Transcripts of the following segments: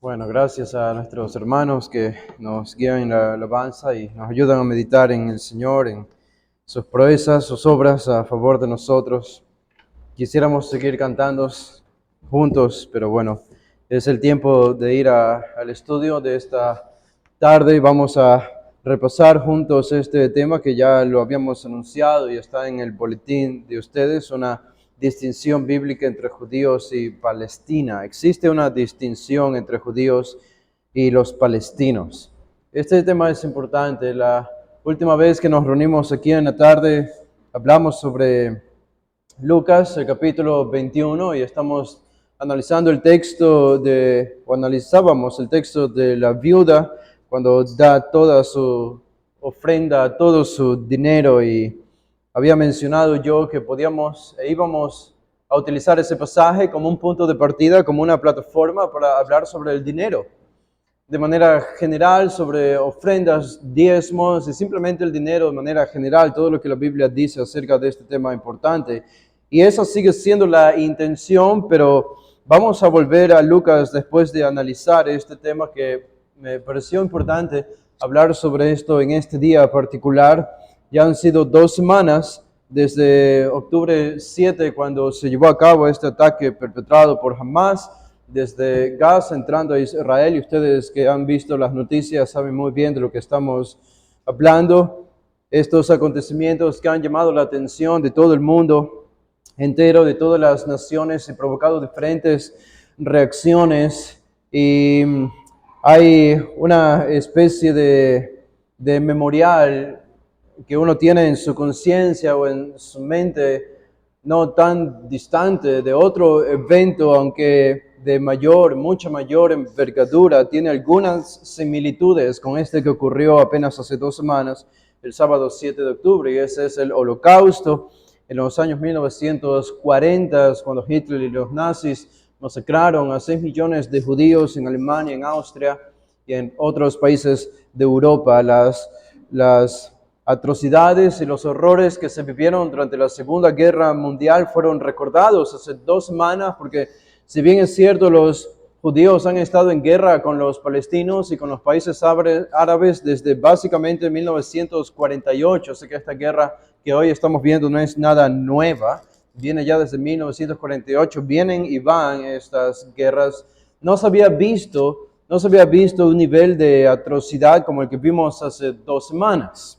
Bueno, gracias a nuestros hermanos que nos guían en la alabanza y nos ayudan a meditar en el Señor, en sus proezas, sus obras a favor de nosotros. Quisiéramos seguir cantando juntos, pero bueno, es el tiempo de ir al estudio de esta tarde. Vamos a repasar juntos este tema que ya lo habíamos anunciado y está en el boletín de ustedes, una distinción bíblica entre judíos y Palestina. Existe una distinción entre judíos y los palestinos. Este tema es importante. La última vez que nos reunimos aquí en la tarde hablamos sobre Lucas, el capítulo 21, y estamos analizando analizábamos el texto de la viuda cuando da toda su ofrenda, todo su dinero, y había mencionado yo que íbamos a utilizar ese pasaje como un punto de partida, como una plataforma para hablar sobre el dinero, de manera general, sobre ofrendas, diezmos y simplemente el dinero de manera general, todo lo que la Biblia dice acerca de este tema importante. Y esa sigue siendo la intención, pero vamos a volver a Lucas después de analizar este tema que me pareció importante hablar sobre esto en este día particular. Ya han sido 2 semanas desde octubre 7, cuando se llevó a cabo este ataque perpetrado por Hamas desde Gaza entrando a Israel, y ustedes que han visto las noticias saben muy bien de lo que estamos hablando. Estos acontecimientos que han llamado la atención de todo el mundo entero, de todas las naciones, y provocado diferentes reacciones, y hay una especie de memorial que uno tiene en su conciencia o en su mente, no tan distante, de otro evento, aunque de mucha mayor envergadura, tiene algunas similitudes con este que ocurrió apenas hace 2 semanas, el sábado 7 de octubre, y ese es el Holocausto. En los años 1940, cuando Hitler y los nazis masacraron a 6 millones de judíos en Alemania, en Austria y en otros países de Europa, las atrocidades y los horrores que se vivieron durante la Segunda Guerra Mundial fueron recordados hace 2 semanas, porque si bien es cierto, los judíos han estado en guerra con los palestinos y con los países árabes desde básicamente 1948, así que esta guerra que hoy estamos viendo no es nada nueva, viene ya desde 1948, vienen y van estas guerras. No se había visto un nivel de atrocidad como el que vimos hace 2 semanas.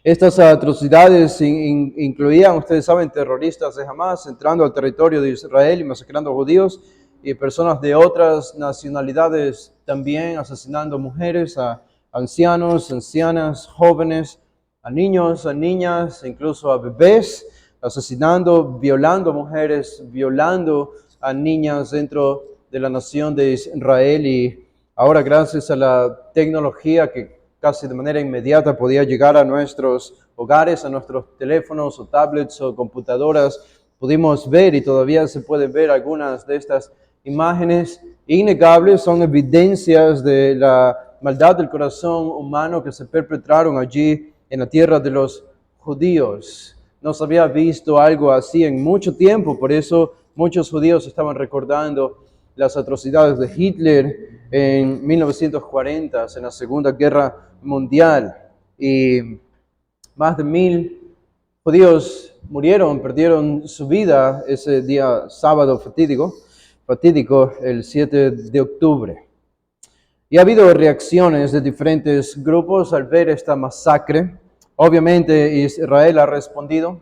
Estas atrocidades incluían, ustedes saben, terroristas de Hamas entrando al territorio de Israel y masacrando judíos, y personas de otras nacionalidades también asesinando mujeres, a ancianos, ancianas, jóvenes, a niños, a niñas, incluso a bebés, asesinando, violando mujeres, violando a niñas dentro de la nación de Israel. Y ahora, gracias a la tecnología que casi de manera inmediata podía llegar a nuestros hogares, a nuestros teléfonos o tablets o computadoras, pudimos ver, y todavía se pueden ver algunas de estas imágenes innegables, son evidencias de la maldad del corazón humano que se perpetraron allí en la tierra de los judíos. No se había visto algo así en mucho tiempo, por eso muchos judíos estaban recordando las atrocidades de Hitler en 1940, en la Segunda Guerra Mundial, y más de 1,000 judíos perdieron su vida ese día sábado fatídico, el 7 de octubre. Y ha habido reacciones de diferentes grupos al ver esta masacre. Obviamente Israel ha respondido,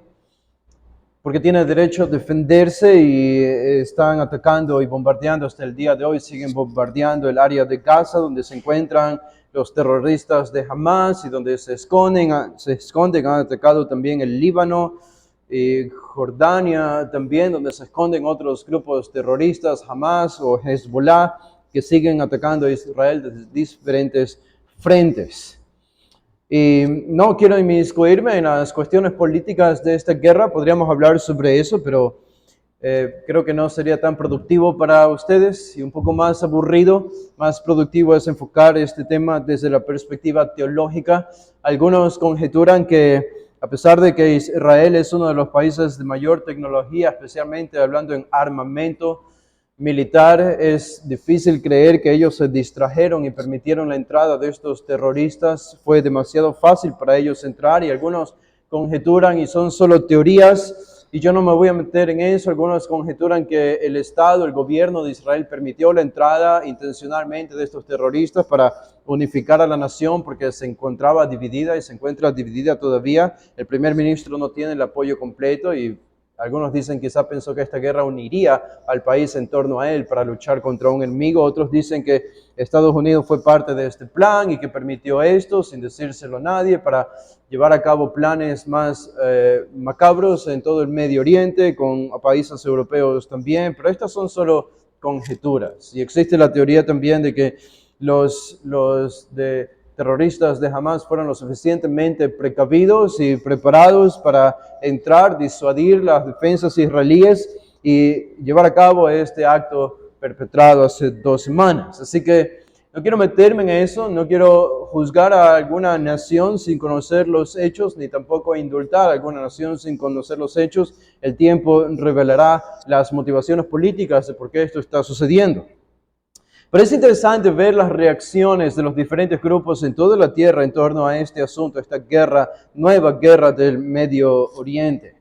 porque tiene derecho a defenderse, y están atacando y bombardeando hasta el día de hoy, siguen bombardeando el área de Gaza, donde se encuentran los terroristas de Hamas y donde se esconden, han atacado también el Líbano y Jordania también, donde se esconden otros grupos terroristas, Hamas o Hezbollah, que siguen atacando a Israel desde diferentes frentes. Y no quiero inmiscuirme en las cuestiones políticas de esta guerra, podríamos hablar sobre eso, pero creo que no sería tan productivo para ustedes, y un poco más aburrido. Más productivo es enfocar este tema desde la perspectiva teológica. Algunos conjeturan que, a pesar de que Israel es uno de los países de mayor tecnología, especialmente hablando en armamento, militar, es difícil creer que ellos se distrajeron y permitieron la entrada de estos terroristas. Fue demasiado fácil para ellos entrar y algunos conjeturan y son solo teorías y yo no me voy a meter en eso. Algunos conjeturan que el Estado, el gobierno de Israel permitió la entrada intencionalmente de estos terroristas para unificar a la nación porque se encontraba dividida y se encuentra dividida todavía. El primer ministro no tiene el apoyo completo y algunos dicen quizá pensó que esta guerra uniría al país en torno a él para luchar contra un enemigo. Otros dicen que Estados Unidos fue parte de este plan y que permitió esto sin decírselo a nadie para llevar a cabo planes más macabros en todo el Medio Oriente, con países europeos también. Pero estas son solo conjeturas. Y existe la teoría también de que los terroristas de Hamas fueron lo suficientemente precavidos y preparados para entrar, disuadir las defensas israelíes y llevar a cabo este acto perpetrado hace 2 semanas. Así que no quiero meterme en eso, no quiero juzgar a alguna nación sin conocer los hechos, ni tampoco indultar a alguna nación sin conocer los hechos. El tiempo revelará las motivaciones políticas de por qué esto está sucediendo. Pero es interesante ver las reacciones de los diferentes grupos en toda la tierra en torno a este asunto, esta guerra, nueva guerra del Medio Oriente.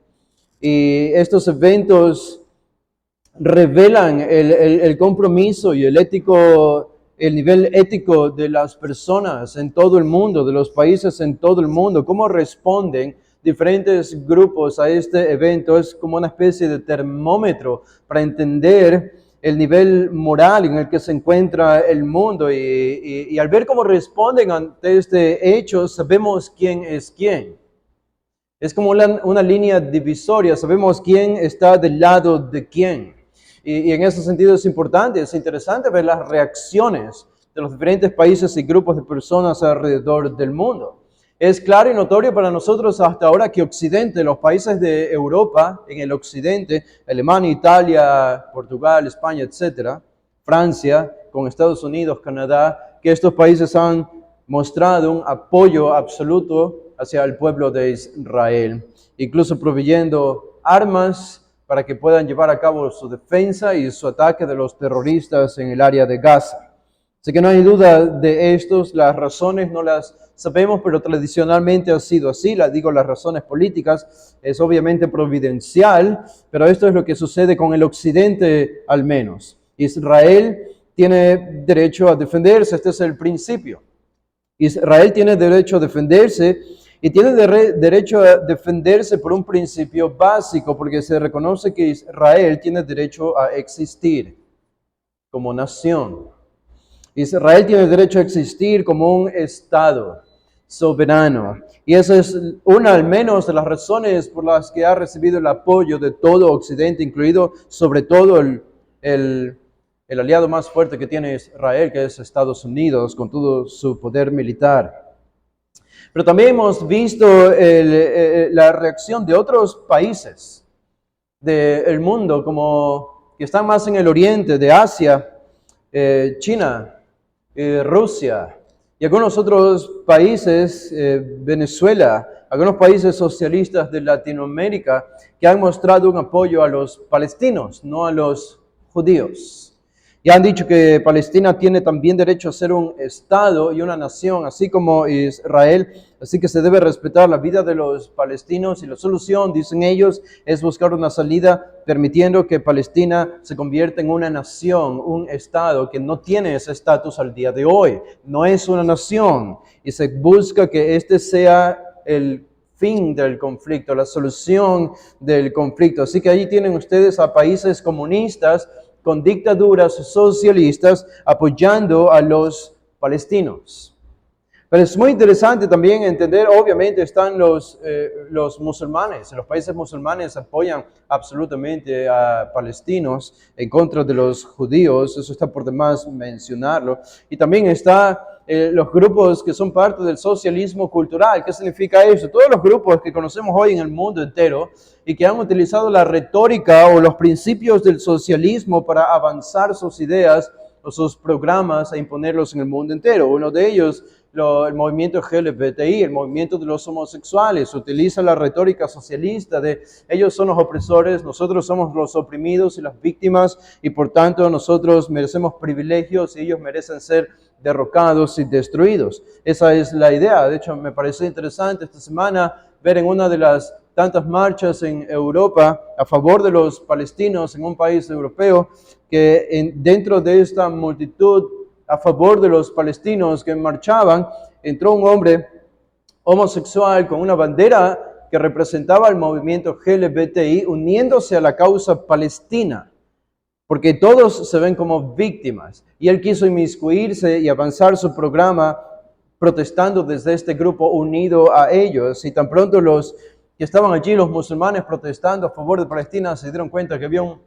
Y estos eventos revelan el compromiso y el nivel ético de las personas en todo el mundo, de los países en todo el mundo, cómo responden diferentes grupos a este evento. Es como una especie de termómetro para entender el nivel moral en el que se encuentra el mundo y al ver cómo responden ante este hecho, sabemos quién es quién. Es como una línea divisoria, sabemos quién está del lado de quién. Y en ese sentido es importante, es interesante ver las reacciones de los diferentes países y grupos de personas alrededor del mundo. Es claro y notorio para nosotros hasta ahora que Occidente, los países de Europa, en el Occidente, Alemania, Italia, Portugal, España, etcétera, Francia, con Estados Unidos, Canadá, que estos países han mostrado un apoyo absoluto hacia el pueblo de Israel, incluso proveyendo armas para que puedan llevar a cabo su defensa y su ataque de los terroristas en el área de Gaza. Así que no hay duda de estos, las razones no las sabemos, pero tradicionalmente ha sido así. Las razones políticas es obviamente providencial, pero esto es lo que sucede con el Occidente al menos. Israel tiene derecho a defenderse, este es el principio. Israel tiene derecho a defenderse y tiene derecho a defenderse por un principio básico, porque se reconoce que Israel tiene derecho a existir como nación. Israel tiene derecho a existir como un Estado soberano. Y esa es una al menos de las razones por las que ha recibido el apoyo de todo Occidente, incluido sobre todo el aliado más fuerte que tiene Israel, que es Estados Unidos, con todo su poder militar. Pero también hemos visto la reacción de otros países del mundo, como que están más en el oriente, de Asia, China, Rusia y algunos otros países, Venezuela, algunos países socialistas de Latinoamérica que han mostrado un apoyo a los palestinos, no a los judíos. Y han dicho que Palestina tiene también derecho a ser un Estado y una nación, así como Israel, así que se debe respetar la vida de los palestinos y la solución, dicen ellos, es buscar una salida permitiendo que Palestina se convierta en una nación, un Estado que no tiene ese estatus al día de hoy, no es una nación y se busca que este sea el fin del conflicto, la solución del conflicto. Así que allí tienen ustedes a países comunistas con dictaduras socialistas apoyando a los palestinos. Pero es muy interesante también entender, obviamente están los musulmanes, los países musulmanes apoyan absolutamente a palestinos en contra de los judíos, eso está por demás mencionarlo. Y también está los grupos que son parte del socialismo cultural. ¿Qué significa eso? Todos los grupos que conocemos hoy en el mundo entero y que han utilizado la retórica o los principios del socialismo para avanzar sus ideas o sus programas e imponerlos en el mundo entero. Uno de ellos el movimiento LGBTI, el movimiento de los homosexuales, utiliza la retórica socialista de ellos son los opresores, nosotros somos los oprimidos y las víctimas y por tanto nosotros merecemos privilegios y ellos merecen ser derrocados y destruidos. Esa es la idea. De hecho, me pareció interesante esta semana ver en una de las tantas marchas en Europa a favor de los palestinos en un país europeo, que dentro de esta multitud a favor de los palestinos que marchaban, entró un hombre homosexual con una bandera que representaba el movimiento LGBTI uniéndose a la causa palestina, porque todos se ven como víctimas. Y él quiso inmiscuirse y avanzar su programa protestando desde este grupo unido a ellos. Y tan pronto los que estaban allí, los musulmanes protestando a favor de Palestina, se dieron cuenta que había un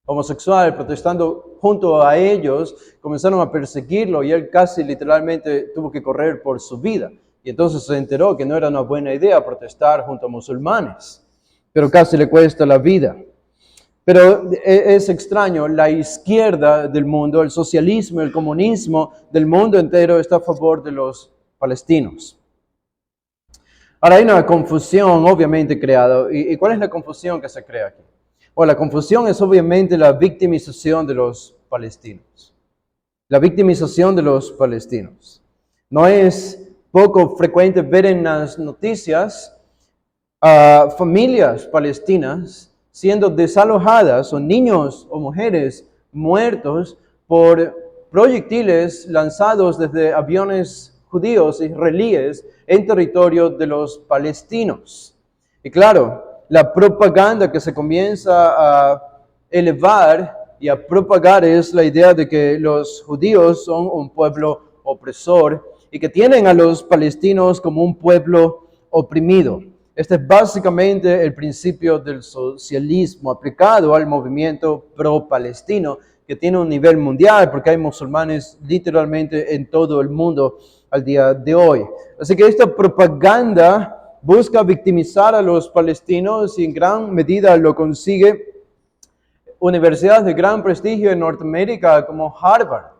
homosexual protestando junto a ellos, comenzaron a perseguirlo y él casi literalmente tuvo que correr por su vida. Y entonces se enteró que no era una buena idea protestar junto a musulmanes, pero casi le cuesta la vida. Pero es extraño, la izquierda del mundo, el socialismo, el comunismo del mundo entero está a favor de los palestinos. Ahora hay una confusión obviamente creada. ¿Y cuál es la confusión que se crea aquí? Bueno, la confusión es obviamente la victimización de los palestinos. La victimización de los palestinos. No es poco frecuente ver en las noticias a familias palestinas siendo desalojadas o niños o mujeres muertos por proyectiles lanzados desde aviones judíos israelíes en territorio de los palestinos. Y claro, la propaganda que se comienza a elevar y a propagar es la idea de que los judíos son un pueblo opresor y que tienen a los palestinos como un pueblo oprimido. Este es básicamente el principio del socialismo aplicado al movimiento pro-palestino que tiene un nivel mundial porque hay musulmanes literalmente en todo el mundo al día de hoy. Así que esta propaganda busca victimizar a los palestinos y en gran medida lo consigue universidades de gran prestigio en Norteamérica como Harvard.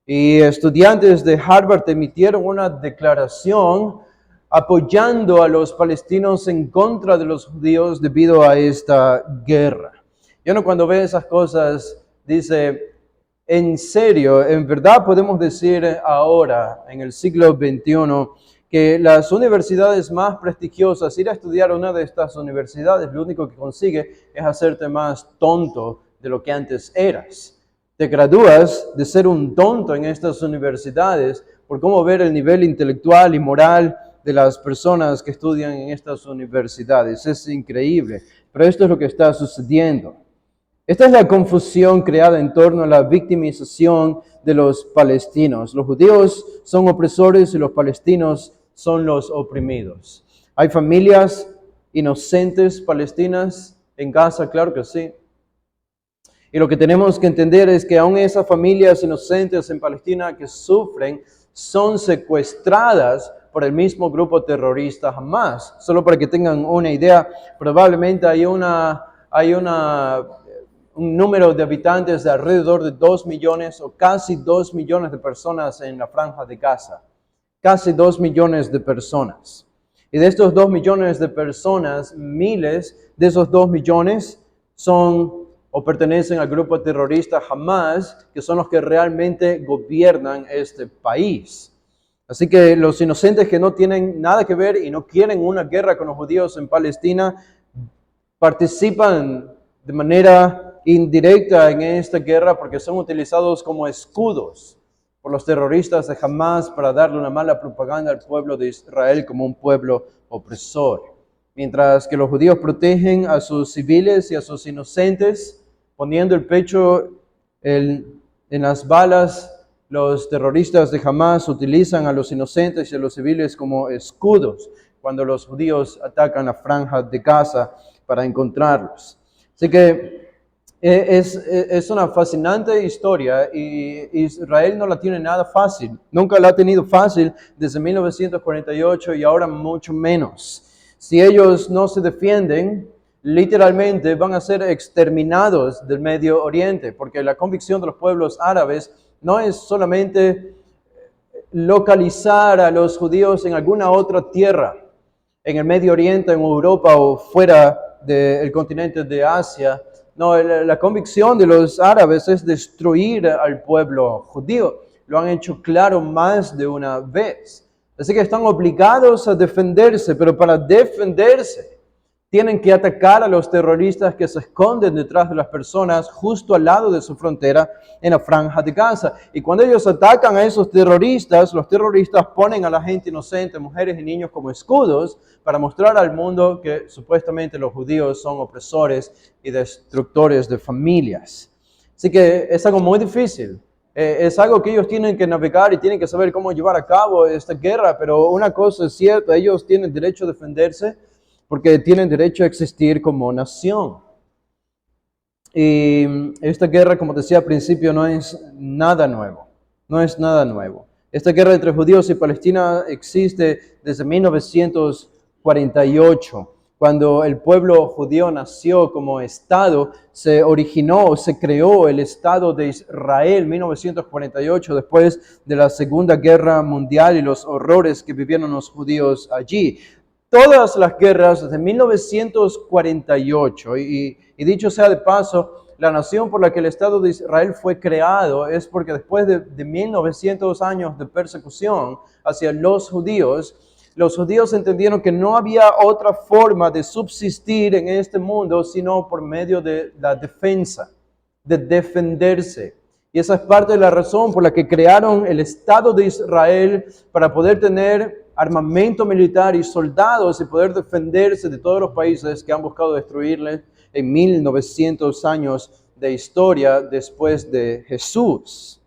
Y estudiantes de Harvard emitieron una declaración apoyando a los palestinos en contra de los judíos debido a esta guerra. Y uno cuando ve esas cosas dice, en serio, en verdad podemos decir ahora, en el siglo XXI, que las universidades más prestigiosas, ir a estudiar a una de estas universidades, lo único que consigue es hacerte más tonto de lo que antes eras. Te gradúas de ser un tonto en estas universidades por cómo ver el nivel intelectual y moral de las personas que estudian en estas universidades. Es increíble, pero esto es lo que está sucediendo. Esta es la confusión creada en torno a la victimización de los palestinos. Los judíos son opresores y los palestinos son los oprimidos. ¿Hay familias inocentes palestinas en Gaza? Claro que sí. Y lo que tenemos que entender es que aún esas familias inocentes en Palestina que sufren son secuestradas por el mismo grupo terrorista Hamas. Solo para que tengan una idea, probablemente hay un número de habitantes de alrededor de 2 millones o casi 2 millones de personas en la franja de Gaza. Casi 2 millones de personas. Y de estos 2 millones de personas, miles de esos 2 millones son o pertenecen al grupo terrorista Hamas, que son los que realmente gobiernan este país. Así que los inocentes que no tienen nada que ver y no quieren una guerra con los judíos en Palestina, participan de manera indirecta en esta guerra porque son utilizados como escudos por los terroristas de Hamas para darle una mala propaganda al pueblo de Israel como un pueblo opresor. Mientras que los judíos protegen a sus civiles y a sus inocentes, poniendo el pecho en las balas, los terroristas de Hamas utilizan a los inocentes y a los civiles como escudos cuando los judíos atacan la franja de Gaza para encontrarlos. Así que es una fascinante historia y Israel no la tiene nada fácil. Nunca la ha tenido fácil desde 1948 y ahora mucho menos. Si ellos no se defienden, literalmente van a ser exterminados del Medio Oriente, porque la convicción de los pueblos árabes no es solamente localizar a los judíos en alguna otra tierra, en el Medio Oriente, en Europa o fuera del continente de Asia. No, la convicción de los árabes es destruir al pueblo judío. Lo han hecho claro más de una vez. Así que están obligados a defenderse, pero para defenderse tienen que atacar a los terroristas que se esconden detrás de las personas justo al lado de su frontera en la franja de Gaza. Y cuando ellos atacan a esos terroristas, los terroristas ponen a la gente inocente, mujeres y niños como escudos para mostrar al mundo que supuestamente los judíos son opresores y destructores de familias. Así que es algo muy difícil. Es algo que ellos tienen que navegar y tienen que saber cómo llevar a cabo esta guerra, pero una cosa es cierta, ellos tienen derecho a defenderse porque tienen derecho a existir como nación. Y esta guerra, como decía al principio, no es nada nuevo, no es nada nuevo. Esta guerra entre judíos y Palestina existe desde 1948. Cuando el pueblo judío nació como Estado, se originó, se creó el Estado de Israel en 1948, después de la Segunda Guerra Mundial y los horrores que vivieron los judíos allí. Todas las guerras desde 1948, y dicho sea de paso, la nación por la que el Estado de Israel fue creado es porque después de 1900 años de persecución hacia los judíos entendieron que no había otra forma de subsistir en este mundo sino por medio de la defensa, de defenderse. Y esa es parte de la razón por la que crearon el Estado de Israel, para poder tener armamento militar y soldados y poder defenderse de todos los países que han buscado destruirles en 1900 años de historia después de Jesús.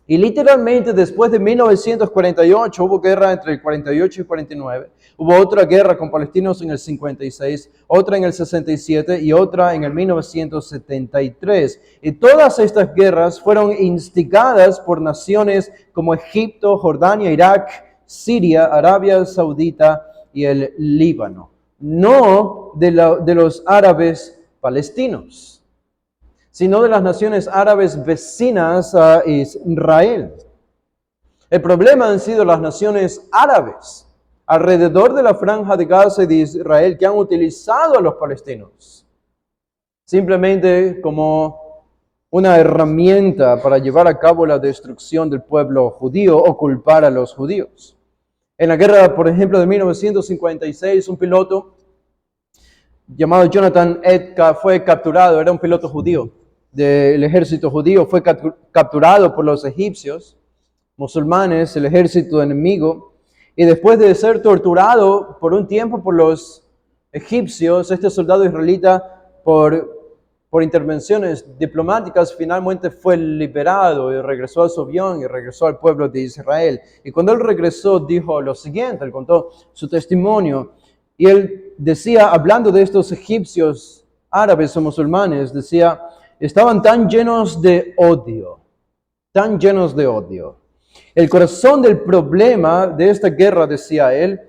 Y literalmente después de 1948 hubo guerra entre el 48 y 49. Hubo otra guerra con palestinos en el 56, otra en el 67 y otra en el 1973. Y todas estas guerras fueron instigadas por naciones como Egipto, Jordania, Irak, Siria, Arabia Saudita y el Líbano. No de los árabes palestinos, sino de las naciones árabes vecinas a Israel. El problema han sido las naciones árabes alrededor de la franja de Gaza y de Israel que han utilizado a los palestinos simplemente como una herramienta para llevar a cabo la destrucción del pueblo judío o culpar a los judíos. En la guerra, por ejemplo, de 1956, un piloto llamado Jonathan Edka fue capturado, era un piloto judío del ejército judío, fue capturado por los egipcios, musulmanes, el ejército enemigo, y después de ser torturado por un tiempo por los egipcios, este soldado israelita, por intervenciones diplomáticas, finalmente fue liberado y regresó a su avión y regresó al pueblo de Israel. Y cuando él regresó, dijo lo siguiente, él contó su testimonio, y él decía, hablando de estos egipcios árabes o musulmanes, decía, estaban tan llenos de odio, tan llenos de odio. El corazón del problema de esta guerra, decía él,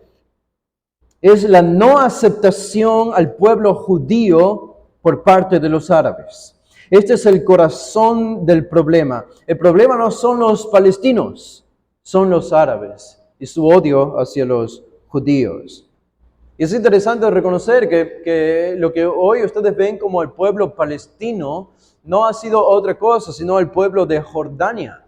es la no aceptación al pueblo judío por parte de los árabes. Este es el corazón del problema. El problema no son los palestinos, son los árabes y su odio hacia los judíos. Y es interesante reconocer que lo que hoy ustedes ven como el pueblo palestino no ha sido otra cosa, sino el pueblo de Jordania.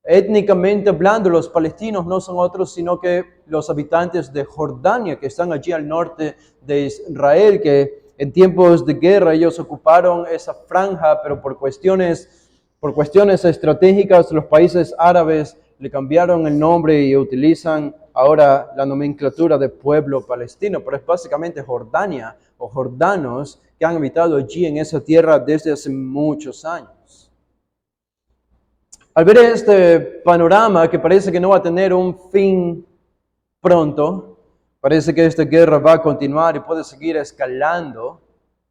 Étnicamente hablando, los palestinos no son otros sino que los habitantes de Jordania, que están allí al norte de Israel, que en tiempos de guerra ellos ocuparon esa franja, pero por cuestiones estratégicas los países árabes le cambiaron el nombre y utilizan ahora la nomenclatura de pueblo palestino, pero es básicamente Jordania o jordanos que han habitado allí en esa tierra desde hace muchos años. Al ver este panorama que parece que no va a tener un fin pronto, parece que esta guerra va a continuar y puede seguir escalando,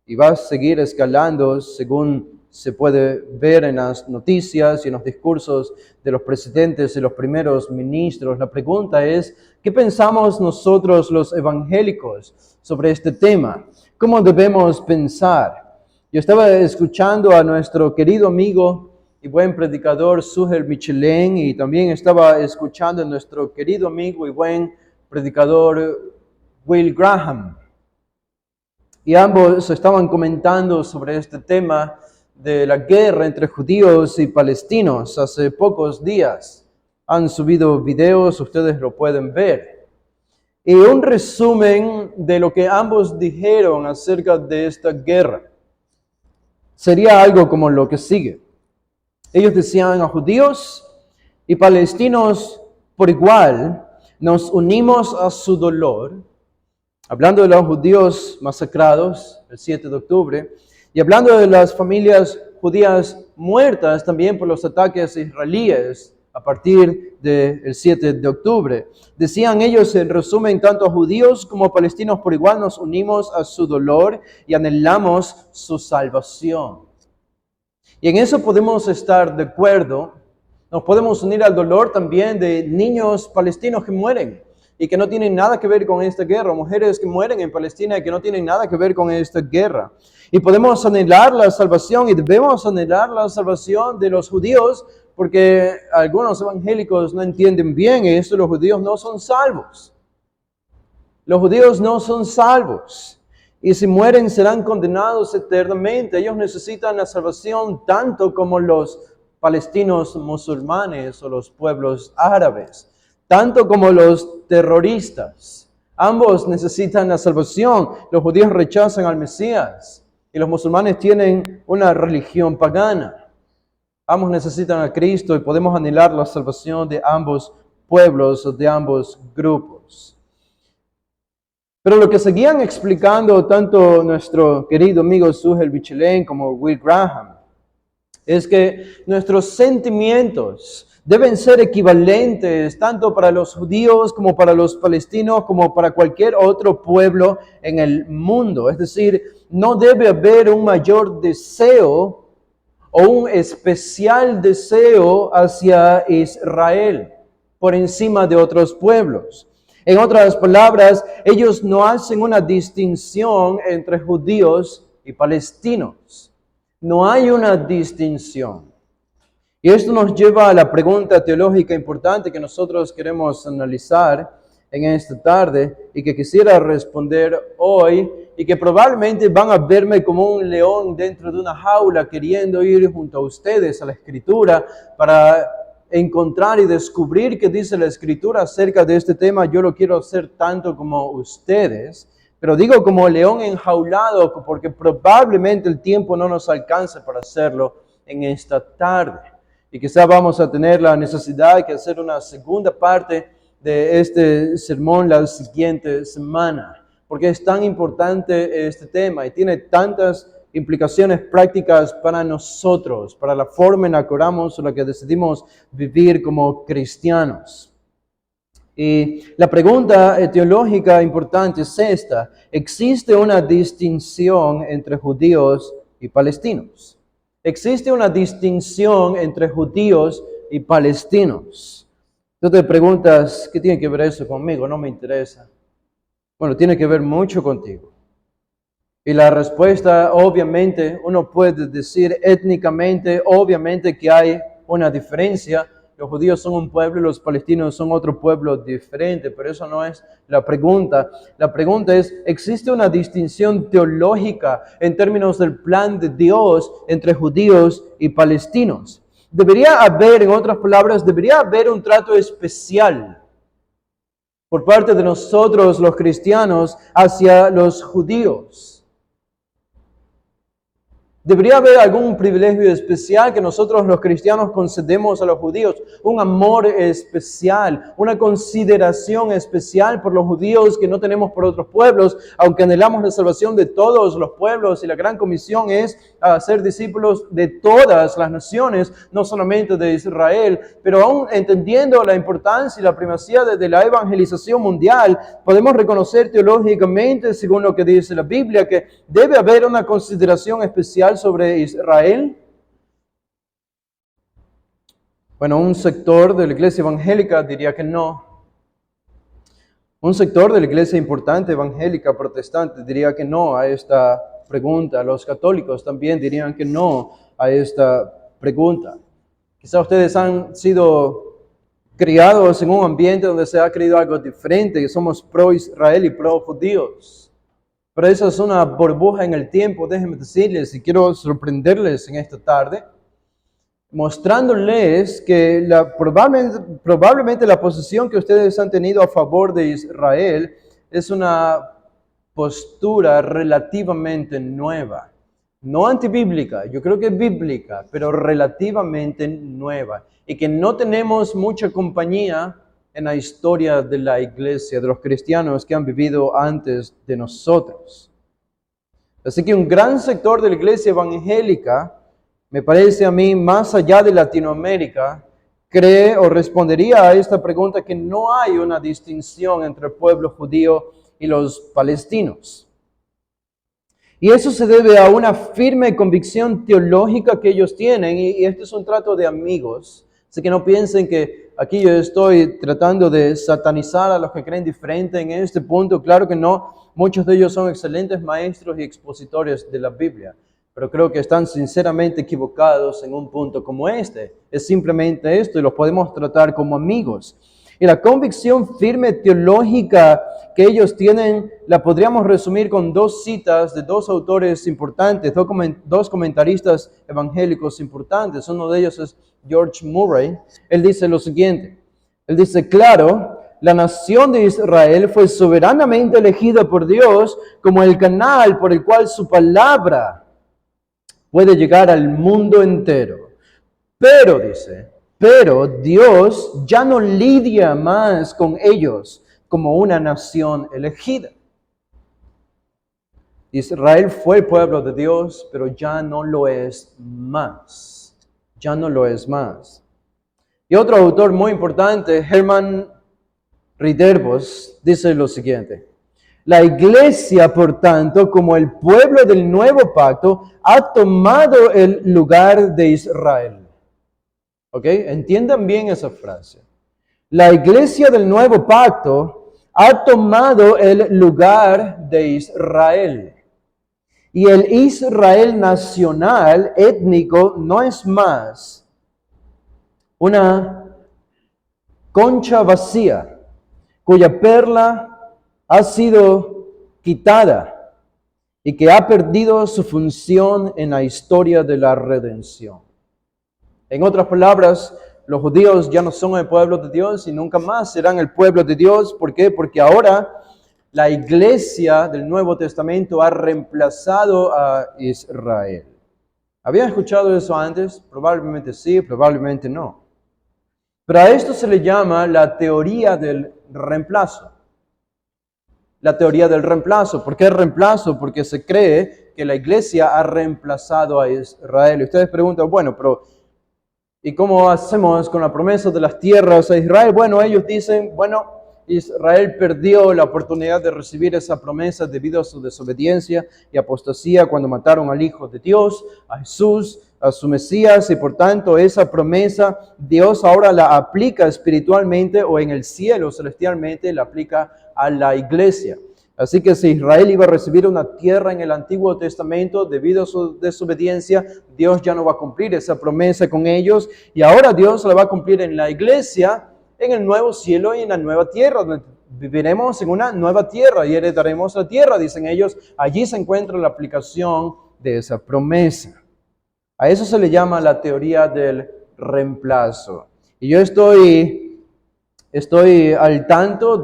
y va a seguir escalando según se puede ver en las noticias y en los discursos de los presidentes y los primeros ministros. La pregunta es, ¿qué pensamos nosotros los evangélicos sobre este tema? ¿Cómo debemos pensar? Yo estaba escuchando a nuestro querido amigo y buen predicador Sugel Michelin, y también estaba escuchando a nuestro querido amigo y buen predicador Will Graham. Y ambos estaban comentando sobre este tema de la guerra entre judíos y palestinos hace pocos días. Han subido videos, ustedes lo pueden ver. Y un resumen de lo que ambos dijeron acerca de esta guerra sería algo como lo que sigue. Ellos decían: a judíos y palestinos por igual nos unimos a su dolor, hablando de los judíos masacrados el 7 de octubre, y hablando de las familias judías muertas también por los ataques israelíes a partir del 7 de octubre. Decían ellos, en resumen, tanto judíos como palestinos por igual nos unimos a su dolor y anhelamos su salvación. Y en eso podemos estar de acuerdo. Nos podemos unir al dolor también de niños palestinos que mueren y que no tienen nada que ver con esta guerra, mujeres que mueren en Palestina y que no tienen nada que ver con esta guerra. Y podemos anhelar la salvación y debemos anhelar la salvación de los judíos, porque algunos evangélicos no entienden bien esto: los judíos no son salvos. Los judíos no son salvos. Y si mueren serán condenados eternamente. Ellos necesitan la salvación tanto como los palestinos musulmanes o los pueblos árabes, tanto como los terroristas. Ambos necesitan la salvación. Los judíos rechazan al Mesías y los musulmanes tienen una religión pagana. Ambos necesitan a Cristo y podemos anhelar la salvación de ambos pueblos o de ambos grupos. Pero lo que seguían explicando tanto nuestro querido amigo Sugel Michelin como Will Graham es que nuestros sentimientos deben ser equivalentes tanto para los judíos como para los palestinos como para cualquier otro pueblo en el mundo. Es decir, no debe haber un mayor deseo o un especial deseo hacia Israel por encima de otros pueblos. En otras palabras, ellos no hacen una distinción entre judíos y palestinos. No hay una distinción. Y esto nos lleva a la pregunta teológica importante que nosotros queremos analizar en esta tarde y que quisiera responder hoy, y que probablemente van a verme como un león dentro de una jaula queriendo ir junto a ustedes a la Escritura para encontrar y descubrir qué dice la Escritura acerca de este tema. Yo lo quiero hacer tanto como ustedes, pero digo como león enjaulado porque probablemente el tiempo no nos alcance para hacerlo en esta tarde. Y quizá vamos a tener la necesidad de hacer una segunda parte de este sermón la siguiente semana, porque es tan importante este tema y tiene tantas implicaciones prácticas para nosotros, para la forma en la que oramos o la que decidimos vivir como cristianos. Y la pregunta teológica importante es esta: ¿existe una distinción entre judíos y palestinos? ¿Existe una distinción entre judíos y palestinos? Tú te preguntas, ¿qué tiene que ver eso conmigo? No me interesa. Bueno, tiene que ver mucho contigo. Y la respuesta, obviamente, uno puede decir étnicamente, obviamente que hay una diferencia. Los judíos son un pueblo y los palestinos son otro pueblo diferente, pero eso no es la pregunta. La pregunta es, ¿existe una distinción teológica en términos del plan de Dios entre judíos y palestinos? Debería haber, en otras palabras, debería haber un trato especial por parte de nosotros los cristianos hacia los judíos. Debería haber algún privilegio especial que nosotros los cristianos concedemos a los judíos, un amor especial, una consideración especial por los judíos que no tenemos por otros pueblos, aunque anhelamos la salvación de todos los pueblos, y la gran comisión es ser discípulos de todas las naciones, no solamente de Israel. Pero aún entendiendo la importancia y la primacía de la evangelización mundial, podemos reconocer teológicamente, según lo que dice la Biblia, que debe haber una consideración especial sobre Israel. Bueno, un sector de la iglesia evangélica diría que no. Un sector de la iglesia importante evangélica protestante diría que no a esta pregunta. Los católicos también dirían que no a esta pregunta. Quizás ustedes han sido criados en un ambiente donde se ha creído algo diferente, que somos pro-Israel y pro-judíos. Pero eso es una burbuja en el tiempo, déjenme decirles, y quiero sorprenderles en esta tarde, mostrándoles que probablemente la posición que ustedes han tenido a favor de Israel es una postura relativamente nueva. No antibíblica, yo creo que es bíblica, pero relativamente nueva. Y que no tenemos mucha compañía en la historia de la iglesia, de los cristianos que han vivido antes de nosotros. Así que un gran sector de la iglesia evangélica, me parece a mí, más allá de Latinoamérica, cree o respondería a esta pregunta que no hay una distinción entre el pueblo judío y los palestinos. Y eso se debe a una firme convicción teológica que ellos tienen, y esto es un trato de amigos. Así que no piensen que aquí yo estoy tratando de satanizar a los que creen diferente en este punto. Claro que no, muchos de ellos son excelentes maestros y expositores de la Biblia, pero creo que están sinceramente equivocados en un punto como este. Es simplemente esto y los podemos tratar como amigos. Y la convicción firme teológica que ellos tienen la podríamos resumir con dos citas de dos autores importantes, dos comentaristas evangélicos importantes. Uno de ellos es George Murray. Él dice lo siguiente. Él dice, claro, la nación de Israel fue soberanamente elegida por Dios como el canal por el cual su palabra puede llegar al mundo entero. Pero, dice, Dios ya no lidia más con ellos como una nación elegida. Israel fue el pueblo de Dios, pero ya no lo es más. Ya no lo es más. Y otro autor muy importante, Herman Ridderbos, dice lo siguiente. La iglesia, por tanto, como el pueblo del nuevo pacto, ha tomado el lugar de Israel. ¿Ok? Entiendan bien esa frase. La iglesia del nuevo pacto ha tomado el lugar de Israel. Y el Israel nacional, étnico, no es más una concha vacía, cuya perla ha sido quitada y que ha perdido su función en la historia de la redención. En otras palabras, los judíos ya no son el pueblo de Dios y nunca más serán el pueblo de Dios. ¿Por qué? Porque ahora la iglesia del Nuevo Testamento ha reemplazado a Israel. ¿Habían escuchado eso antes? Probablemente sí, probablemente no. Pero a esto se le llama la teoría del reemplazo. La teoría del reemplazo. ¿Por qué reemplazo? Porque se cree que la iglesia ha reemplazado a Israel. Y ustedes preguntan, bueno, pero ¿y cómo hacemos con la promesa de las tierras a Israel? Bueno, ellos dicen, bueno, Israel perdió la oportunidad de recibir esa promesa debido a su desobediencia y apostasía cuando mataron al Hijo de Dios, a Jesús, a su Mesías, y por tanto esa promesa Dios ahora la aplica espiritualmente o en el cielo celestialmente, la aplica a la iglesia. Así que si Israel iba a recibir una tierra en el Antiguo Testamento debido a su desobediencia, Dios ya no va a cumplir esa promesa con ellos, y ahora Dios la va a cumplir en la iglesia, en el nuevo cielo y en la nueva tierra, donde viviremos en una nueva tierra y heredaremos la tierra, dicen ellos. Allí se encuentra la aplicación de esa promesa. A eso se le llama la teoría del reemplazo. Y yo estoy al tanto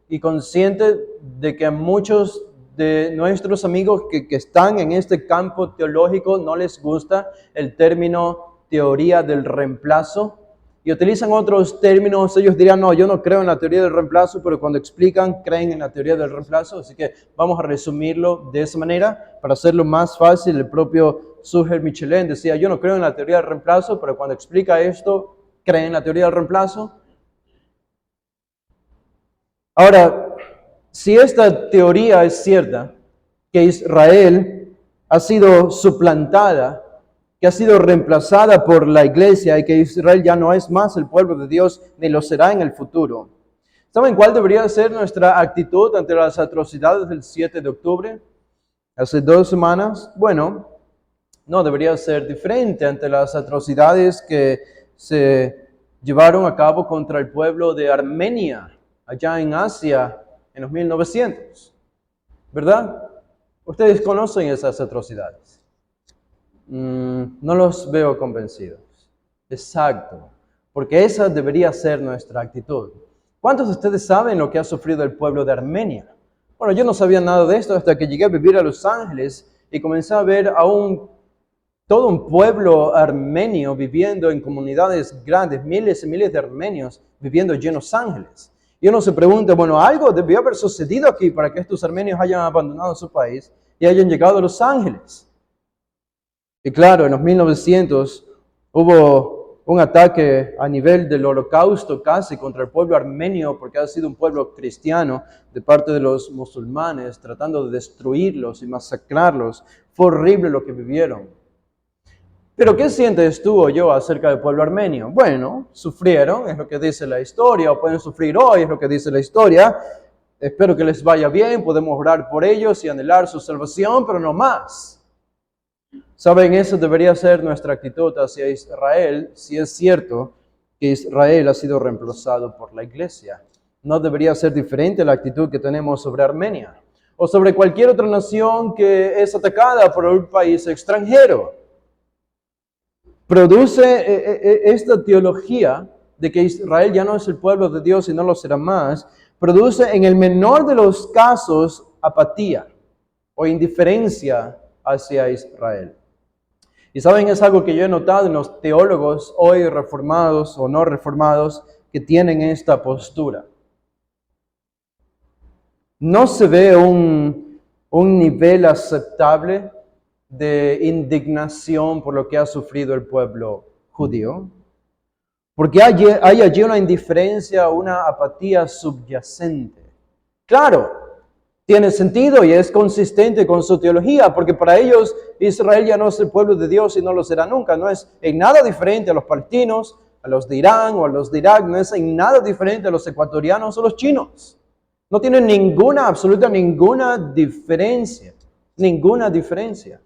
y consciente de que muchos de nuestros amigos que están en este campo teológico no les gusta el término teoría del reemplazo. Y utilizan otros términos. Ellos dirían, no, yo no creo en la teoría del reemplazo, pero cuando explican, creen en la teoría del reemplazo. Así que vamos a resumirlo de esa manera para hacerlo más fácil. El propio Suger Michelin decía, yo no creo en la teoría del reemplazo, pero cuando explica esto, creen en la teoría del reemplazo. Ahora, si esta teoría es cierta, que Israel ha sido suplantada, que ha sido reemplazada por la iglesia y que Israel ya no es más el pueblo de Dios, ni lo será en el futuro. ¿Saben cuál debería ser nuestra actitud ante las atrocidades del 7 de octubre? Hace 2 semanas. Bueno, No, debería ser diferente ante las atrocidades que se llevaron a cabo contra el pueblo de Armenia, allá en Asia, en los 1900. ¿Verdad? Ustedes conocen esas atrocidades. No los veo convencidos. Exacto. Porque esa debería ser nuestra actitud. ¿Cuántos de ustedes saben lo que ha sufrido el pueblo de Armenia? Bueno, yo no sabía nada de esto hasta que llegué a vivir a Los Ángeles y comencé a ver a todo un pueblo armenio viviendo en comunidades grandes, miles y miles de armenios viviendo allí en Los Ángeles. Y uno se pregunta, bueno, algo debió haber sucedido aquí para que estos armenios hayan abandonado su país y hayan llegado a Los Ángeles. Y claro, en los 1900 hubo un ataque a nivel del holocausto casi contra el pueblo armenio porque ha sido un pueblo cristiano de parte de los musulmanes tratando de destruirlos y masacrarlos. Fue horrible lo que vivieron. Pero ¿qué sientes tú o yo acerca del pueblo armenio? Bueno, sufrieron, es lo que dice la historia, o pueden sufrir hoy, es lo que dice la historia. Espero que les vaya bien, podemos orar por ellos y anhelar su salvación, pero no más. Saben, eso debería ser nuestra actitud hacia Israel, si es cierto que Israel ha sido reemplazado por la iglesia. No debería ser diferente la actitud que tenemos sobre Armenia o sobre cualquier otra nación que es atacada por un país extranjero. Produce esta teología de que Israel ya no es el pueblo de Dios y no lo será más, produce en el menor de los casos apatía o indiferencia hacia Israel. Y saben, es algo que yo he notado en los teólogos hoy reformados o no reformados que tienen esta postura. No se ve un nivel aceptable de indignación por lo que ha sufrido el pueblo judío, porque hay allí una indiferencia, una apatía subyacente. Claro, tiene sentido y es consistente con su teología, porque para ellos Israel ya no es el pueblo de Dios y no lo será nunca. No es en nada diferente a los palestinos, a los de Irán o a los de Irak, no es en nada diferente a los ecuatorianos o los chinos. No tiene absoluta ninguna diferencia, ninguna diferencia.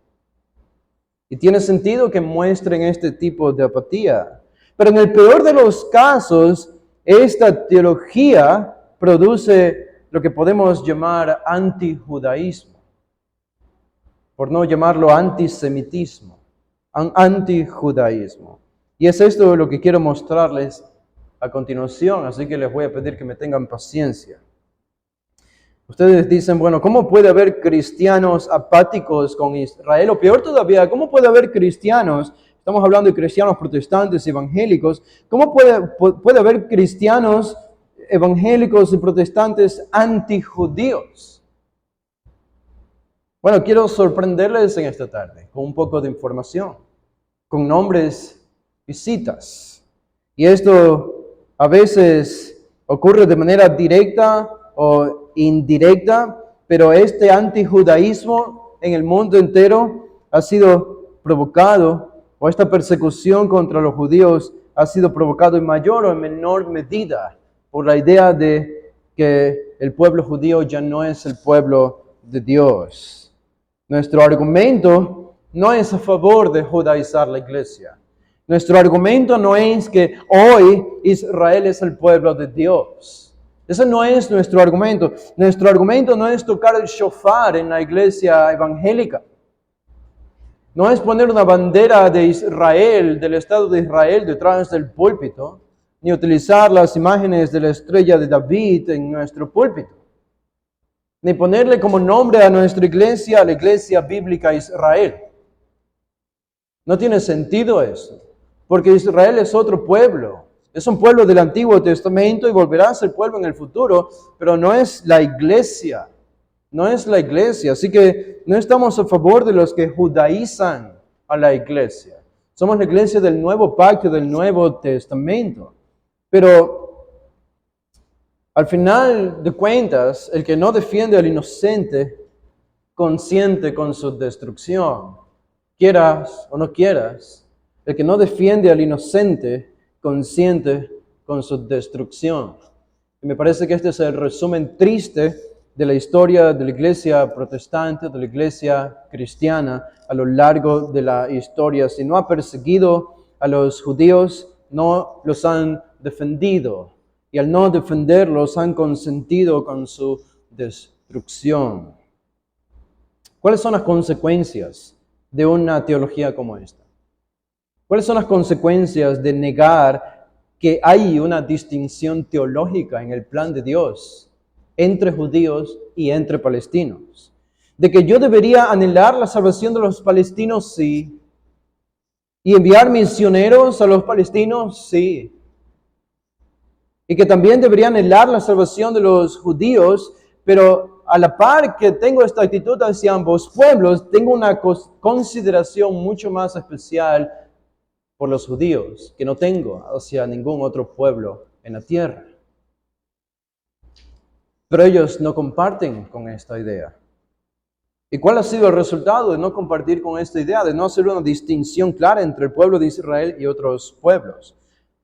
Y tiene sentido que muestren este tipo de apatía. Pero en el peor de los casos, esta teología produce lo que podemos llamar antijudaísmo, por no llamarlo antisemitismo, antijudaísmo. Y es esto lo que quiero mostrarles a continuación, así que les voy a pedir que me tengan paciencia. Ustedes dicen, bueno, ¿cómo puede haber cristianos apáticos con Israel? O peor todavía, ¿cómo puede haber cristianos, estamos hablando de cristianos protestantes, evangélicos, ¿cómo puede haber cristianos evangélicos y protestantes antijudíos? Bueno, quiero sorprenderles en esta tarde con un poco de información, con nombres y citas. Y esto a veces ocurre de manera directa o indirecta, pero este antijudaísmo en el mundo entero ha sido provocado, o esta persecución contra los judíos ha sido provocado en mayor o en menor medida por la idea de que el pueblo judío ya no es el pueblo de Dios. Nuestro argumento no es a favor de judaizar la iglesia. Nuestro argumento no es que hoy Israel es el pueblo de Dios. Ese no es nuestro argumento. Nuestro argumento no es tocar el shofar en la iglesia evangélica. No es poner una bandera de Israel, del Estado de Israel, detrás del púlpito, ni utilizar las imágenes de la estrella de David en nuestro púlpito, ni ponerle como nombre a nuestra iglesia, a la iglesia bíblica Israel. No tiene sentido eso, porque Israel es otro pueblo. Es un pueblo del Antiguo Testamento y volverá a ser pueblo en el futuro, pero no es la iglesia. No es la iglesia. Así que no estamos a favor de los que judaizan a la iglesia. Somos la iglesia del nuevo pacto, del Nuevo Testamento. Pero al final de cuentas, el que no defiende al inocente consiente con su destrucción. Quieras o no quieras, el que no defiende al inocente consiente con su destrucción. Y me parece que este es el resumen triste de la historia de la iglesia protestante, de la iglesia cristiana a lo largo de la historia. Si no ha perseguido a los judíos, no los han defendido. Y al no defenderlos, han consentido con su destrucción. ¿Cuáles son las consecuencias de una teología como esta? ¿Cuáles son las consecuencias de negar que hay una distinción teológica en el plan de Dios entre judíos y entre palestinos? De que yo debería anhelar la salvación de los palestinos, sí. Y enviar misioneros a los palestinos, sí. Y que también debería anhelar la salvación de los judíos, pero a la par que tengo esta actitud hacia ambos pueblos, tengo una consideración mucho más especial por los judíos, que no tengo hacia ningún otro pueblo en la tierra. Pero ellos no comparten con esta idea. ¿Y cuál ha sido el resultado de no compartir con esta idea, de no hacer una distinción clara entre el pueblo de Israel y otros pueblos?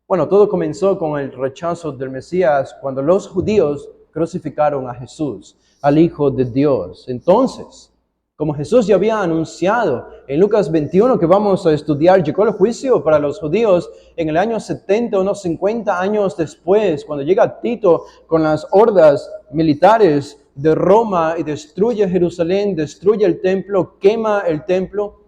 Bueno, todo comenzó con el rechazo del Mesías cuando los judíos crucificaron a Jesús, al Hijo de Dios. Entonces, como Jesús ya había anunciado en Lucas 21 que vamos a estudiar, llegó el juicio para los judíos en el año 70, unos 50 años después, cuando llega Tito con las hordas militares de Roma y destruye Jerusalén, destruye el templo, quema el templo,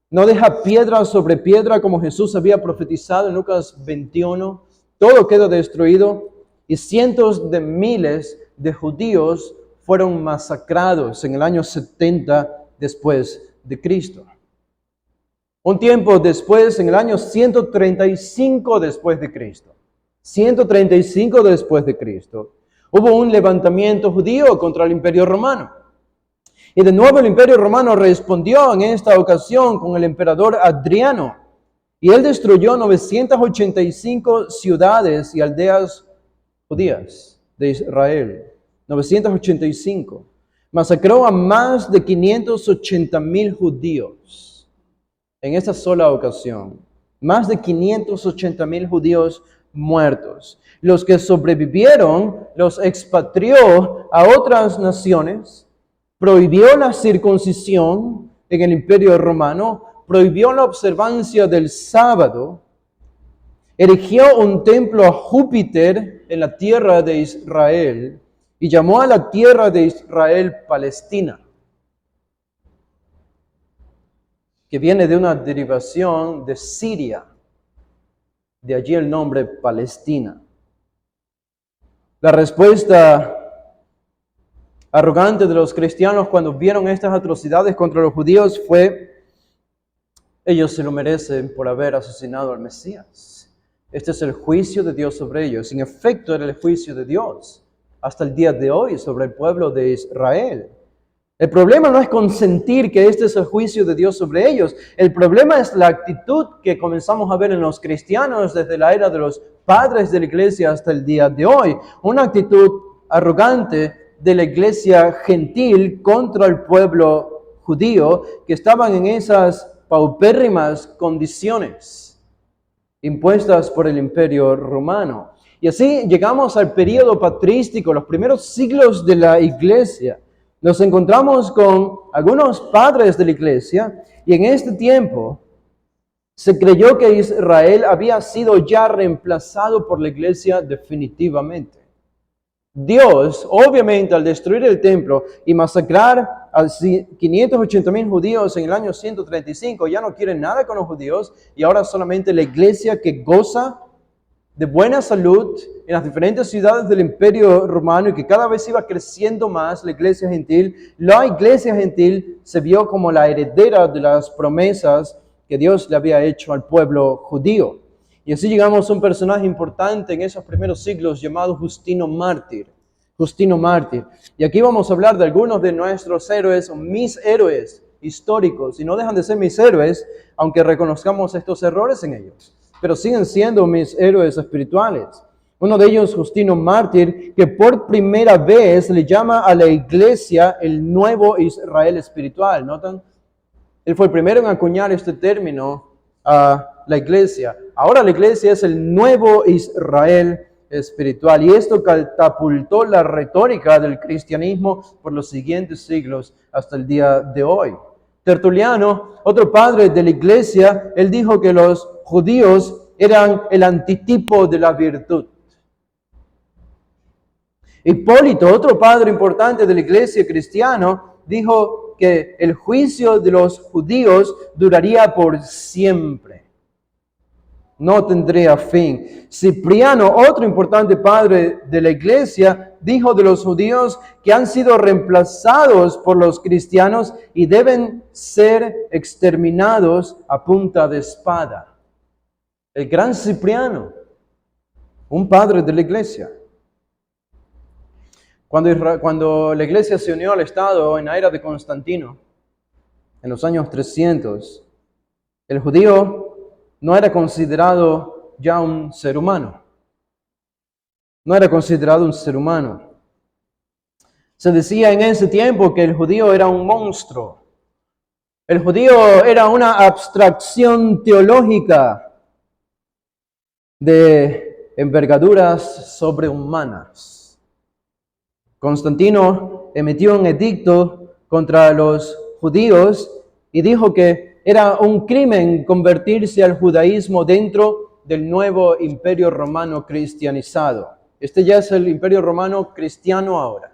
no deja piedra sobre piedra como Jesús había profetizado en Lucas 21, todo queda destruido y cientos de miles de judíos fueron masacrados en el año 70 después de Cristo. Un tiempo después, en el año 135 después de Cristo, 135 después de Cristo, hubo un levantamiento judío contra el Imperio Romano. Y de nuevo el Imperio Romano respondió en esta ocasión con el emperador Adriano. Y él destruyó 985 ciudades y aldeas judías de Israel. 985. Masacró a más de 580,000 judíos en esta sola ocasión. Más de 580,000 judíos muertos. Los que sobrevivieron los expatrió a otras naciones, prohibió la circuncisión en el Imperio Romano, prohibió la observancia del sábado, erigió un templo a Júpiter en la tierra de Israel y llamó a la tierra de Israel Palestina, que viene de una derivación de Siria, de allí el nombre Palestina. La respuesta arrogante de los cristianos cuando vieron estas atrocidades contra los judíos fue: ellos se lo merecen por haber asesinado al Mesías. Este es el juicio de Dios sobre ellos. En efecto, era el juicio de Dios hasta el día de hoy sobre el pueblo de Israel. El problema no es consentir que este es el juicio de Dios sobre ellos. El problema es la actitud que comenzamos a ver en los cristianos desde la era de los padres de la iglesia hasta el día de hoy. Una actitud arrogante de la iglesia gentil contra el pueblo judío que estaban en esas paupérrimas condiciones impuestas por el Imperio Romano. Y así llegamos al período patrístico, los primeros siglos de la iglesia. Nos encontramos con algunos padres de la iglesia y en este tiempo se creyó que Israel había sido ya reemplazado por la iglesia definitivamente. Dios, obviamente, al destruir el templo y masacrar a 580,000 judíos en el año 135, ya no quiere nada con los judíos y ahora solamente la iglesia que goza de buena salud en las diferentes ciudades del Imperio Romano y que cada vez iba creciendo más la iglesia gentil. La iglesia gentil se vio como la heredera de las promesas que Dios le había hecho al pueblo judío. Y así llegamos a un personaje importante en esos primeros siglos llamado Justino Mártir. Justino Mártir. Y aquí vamos a hablar de algunos de nuestros héroes, o mis héroes históricos. Y no dejan de ser mis héroes, aunque reconozcamos estos errores en ellos. Pero siguen siendo mis héroes espirituales. Uno de ellos, Justino Mártir, que por primera vez le llama a la iglesia el nuevo Israel espiritual. ¿Notan? Él fue el primero en acuñar este término a la iglesia. Ahora la iglesia es el nuevo Israel espiritual. Y esto catapultó la retórica del cristianismo por los siguientes siglos hasta el día de hoy. Tertuliano, otro padre de la iglesia, él dijo que los judíos eran el antitipo de la virtud. Hipólito, otro padre importante de la iglesia cristiana, dijo que el juicio de los judíos duraría por siempre. No tendría fin. Cipriano, otro importante padre de la iglesia, dijo de los judíos que han sido reemplazados por los cristianos y deben ser exterminados a punta de espada. El gran Cipriano, un padre de la iglesia. Cuando la iglesia se unió al Estado en la era de Constantino, en los años 300, el judío no era considerado ya un ser humano. No era considerado un ser humano. Se decía en ese tiempo que el judío era un monstruo. El judío era una abstracción teológica de envergaduras sobrehumanas. Constantino emitió un edicto contra los judíos y dijo que era un crimen convertirse al judaísmo dentro del nuevo imperio romano cristianizado. Este ya es el imperio romano cristiano ahora.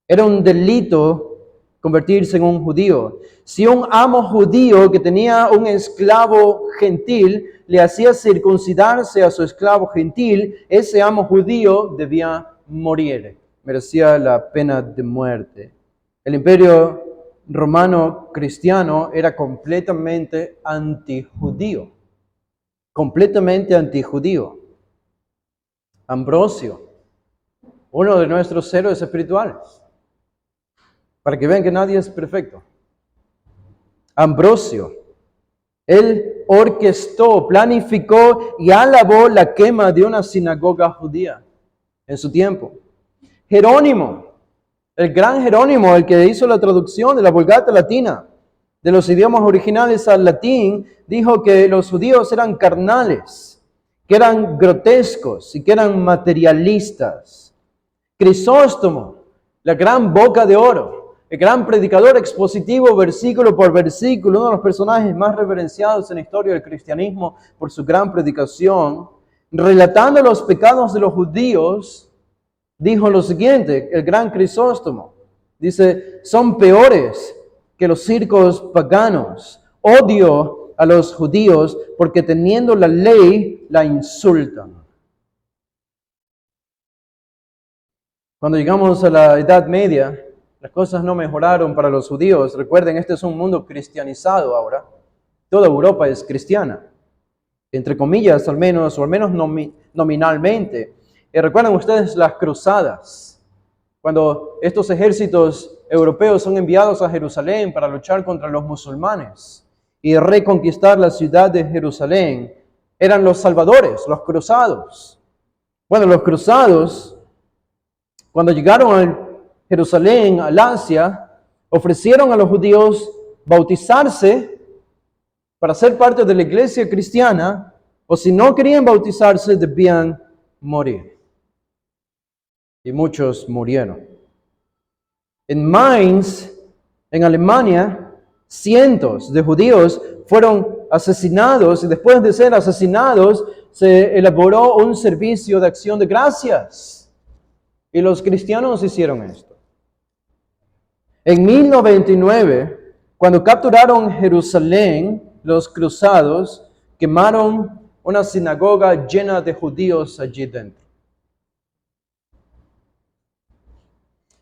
Era un delito convertirse en un judío. Si un amo judío que tenía un esclavo gentil le hacía circuncidarse a su esclavo gentil, ese amo judío debía morir. Merecía la pena de muerte. El imperio romano cristiano era completamente antijudío. Completamente antijudío. Ambrosio, uno de nuestros héroes espirituales, para que vean que nadie es perfecto. Ambrosio, él orquestó, planificó y alabó la quema de una sinagoga judía en su tiempo. Jerónimo, el gran Jerónimo, el que hizo la traducción de la Vulgata latina, de los idiomas originales al latín, dijo que los judíos eran carnales, que eran grotescos y que eran materialistas. Crisóstomo, la gran boca de oro, el gran predicador expositivo versículo por versículo, uno de los personajes más reverenciados en la historia del cristianismo por su gran predicación, relatando los pecados de los judíos, dijo lo siguiente, el gran Crisóstomo, dice, son peores que los circos paganos. Odio a los judíos porque teniendo la ley la insultan. Cuando llegamos a la Edad Media, las cosas no mejoraron para los judíos. Recuerden, este es un mundo cristianizado ahora. Toda Europa es cristiana, entre comillas al menos, o al menos nominalmente. Y recuerdan ustedes las cruzadas, cuando estos ejércitos europeos son enviados a Jerusalén para luchar contra los musulmanes y reconquistar la ciudad de Jerusalén. Eran los salvadores, los cruzados. Bueno, los cruzados, cuando llegaron a Jerusalén, al Asia, ofrecieron a los judíos bautizarse para ser parte de la iglesia cristiana, o si no querían bautizarse, debían morir. Y muchos murieron. En Mainz, en Alemania, cientos de judíos fueron asesinados y después de ser asesinados se elaboró un servicio de acción de gracias. Y los cristianos hicieron esto. En 1099, cuando capturaron Jerusalén, los cruzados quemaron una sinagoga llena de judíos allí dentro.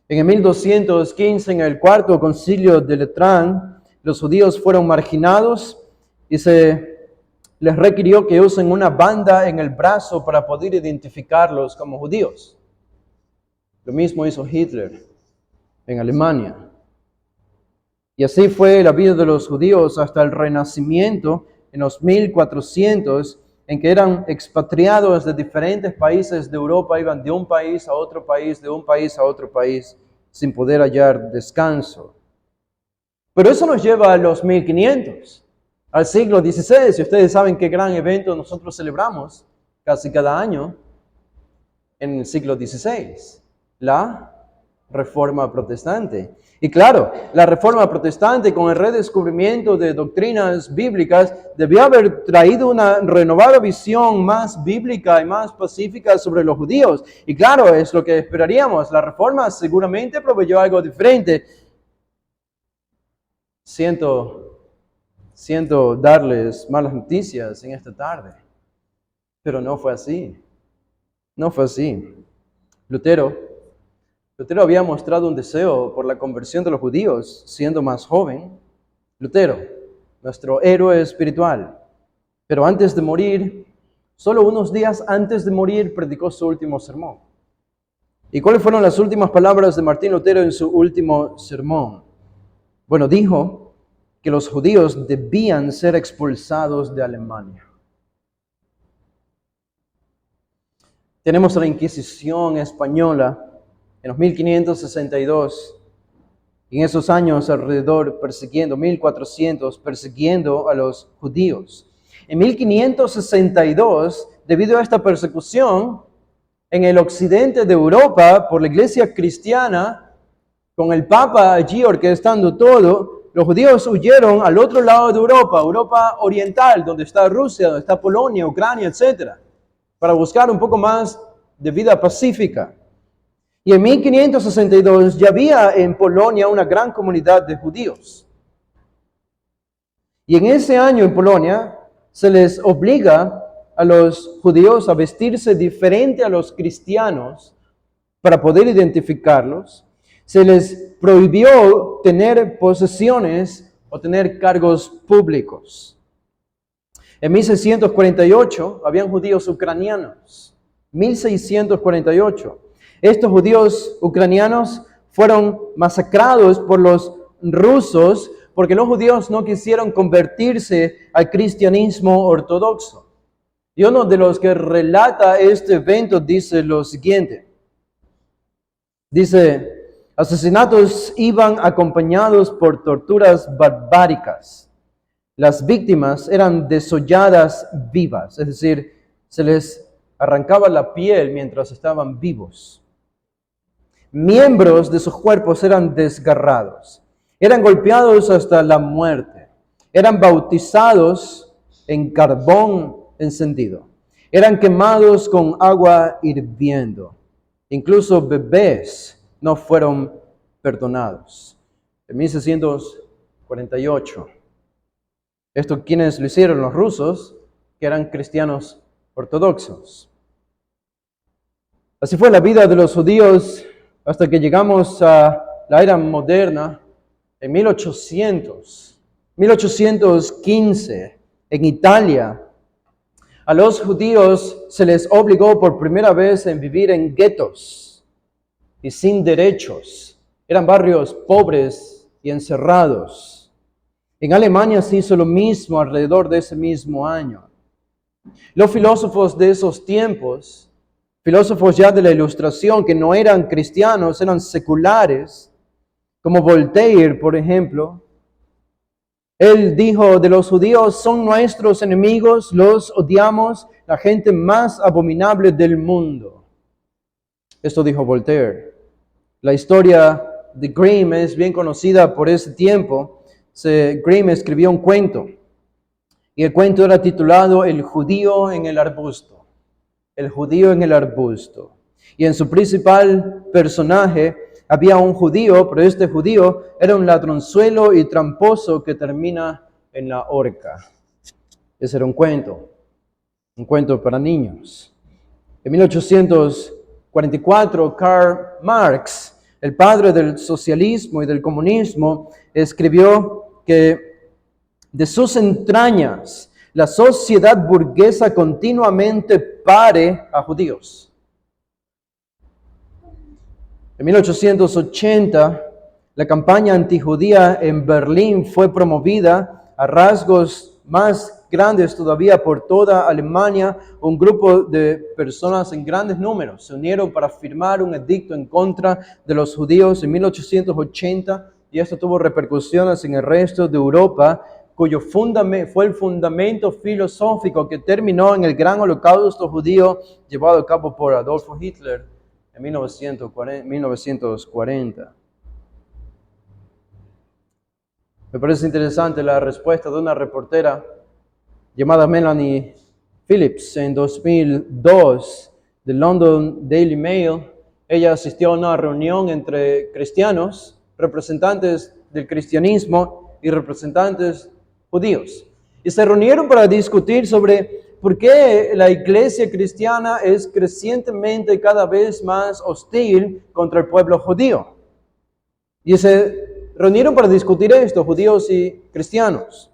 En el 1215, en el cuarto concilio de Letrán, los judíos fueron marginados y se les requirió que usen una banda en el brazo para poder identificarlos como judíos. Lo mismo hizo Hitler en Alemania. Y así fue la vida de los judíos hasta el Renacimiento, en los 1400, en que eran expatriados de diferentes países de Europa, iban de un país a otro país, de un país a otro país, sin poder hallar descanso. Pero eso nos lleva a los 1500, al siglo XVI, y ustedes saben qué gran evento nosotros celebramos casi cada año en el siglo XVI, la Reforma Protestante. Y claro, la Reforma Protestante con el redescubrimiento de doctrinas bíblicas debió haber traído una renovada visión más bíblica y más pacífica sobre los judíos. Y claro, es lo que esperaríamos. La Reforma seguramente proveyó algo diferente. Siento darles malas noticias en esta tarde, pero no fue así. No fue así. Lutero había mostrado un deseo por la conversión de los judíos siendo más joven. Lutero, nuestro héroe espiritual. Pero antes de morir, solo unos días antes de morir, predicó su último sermón. ¿Y cuáles fueron las últimas palabras de Martín Lutero en su último sermón? Bueno, dijo que los judíos debían ser expulsados de Alemania. Tenemos la Inquisición española en los 1562, y en esos años alrededor 1400, persiguiendo a los judíos. En 1562, debido a esta persecución, en el occidente de Europa, por la iglesia cristiana, con el Papa allí orquestando todo, los judíos huyeron al otro lado de Europa, Europa oriental, donde está Rusia, donde está Polonia, Ucrania, etc., para buscar un poco más de vida pacífica. Y en 1562 ya había en Polonia una gran comunidad de judíos. Y en ese año en Polonia se les obliga a los judíos a vestirse diferente a los cristianos para poder identificarlos. Se les prohibió tener posesiones o tener cargos públicos. En 1648 habían judíos ucranianos. 1648. Estos judíos ucranianos fueron masacrados por los rusos porque los judíos no quisieron convertirse al cristianismo ortodoxo. Y uno de los que relata este evento dice lo siguiente. Dice, asesinatos iban acompañados por torturas barbáricas. Las víctimas eran desolladas vivas, es decir, se les arrancaba la piel mientras estaban vivos. Miembros de sus cuerpos eran desgarrados, eran golpeados hasta la muerte, eran bautizados en carbón encendido, eran quemados con agua hirviendo. Incluso bebés no fueron perdonados. En 1648. Esto, ¿quiénes lo hicieron? Los rusos, que eran cristianos ortodoxos. Así fue la vida de los judíos hasta que llegamos a la era moderna, en 1815, en Italia. A los judíos se les obligó por primera vez a vivir en guetos y sin derechos. Eran barrios pobres y encerrados. En Alemania se hizo lo mismo alrededor de ese mismo año. Los filósofos de esos tiempos, filósofos ya de la Ilustración, que no eran cristianos, eran seculares, como Voltaire, por ejemplo. Él dijo, de los judíos son nuestros enemigos, los odiamos, la gente más abominable del mundo. Esto dijo Voltaire. La historia de Grimm es bien conocida por ese tiempo. Grimm escribió un cuento, y el cuento era titulado El judío en el arbusto. El judío en el arbusto. Y en su principal personaje había un judío, pero este judío era un ladronzuelo y tramposo que termina en la horca. Ese era un cuento para niños. En 1844, Karl Marx, el padre del socialismo y del comunismo, escribió que de sus entrañas la sociedad burguesa continuamente pare a judíos. En 1880, la campaña antijudía en Berlín fue promovida a rasgos más grandes todavía por toda Alemania. Un grupo de personas en grandes números se unieron para firmar un edicto en contra de los judíos en 1880, y esto tuvo repercusiones en el resto de Europa, cuyo fue el fundamento filosófico que terminó en el gran holocausto judío llevado a cabo por Adolfo Hitler en 1940. Me parece interesante la respuesta de una reportera llamada Melanie Phillips en 2002 del London Daily Mail. Ella asistió a una reunión entre cristianos, representantes del cristianismo y representantes judíos. Y se reunieron para discutir sobre por qué la iglesia cristiana es crecientemente cada vez más hostil contra el pueblo judío. Y se reunieron para discutir esto, judíos y cristianos.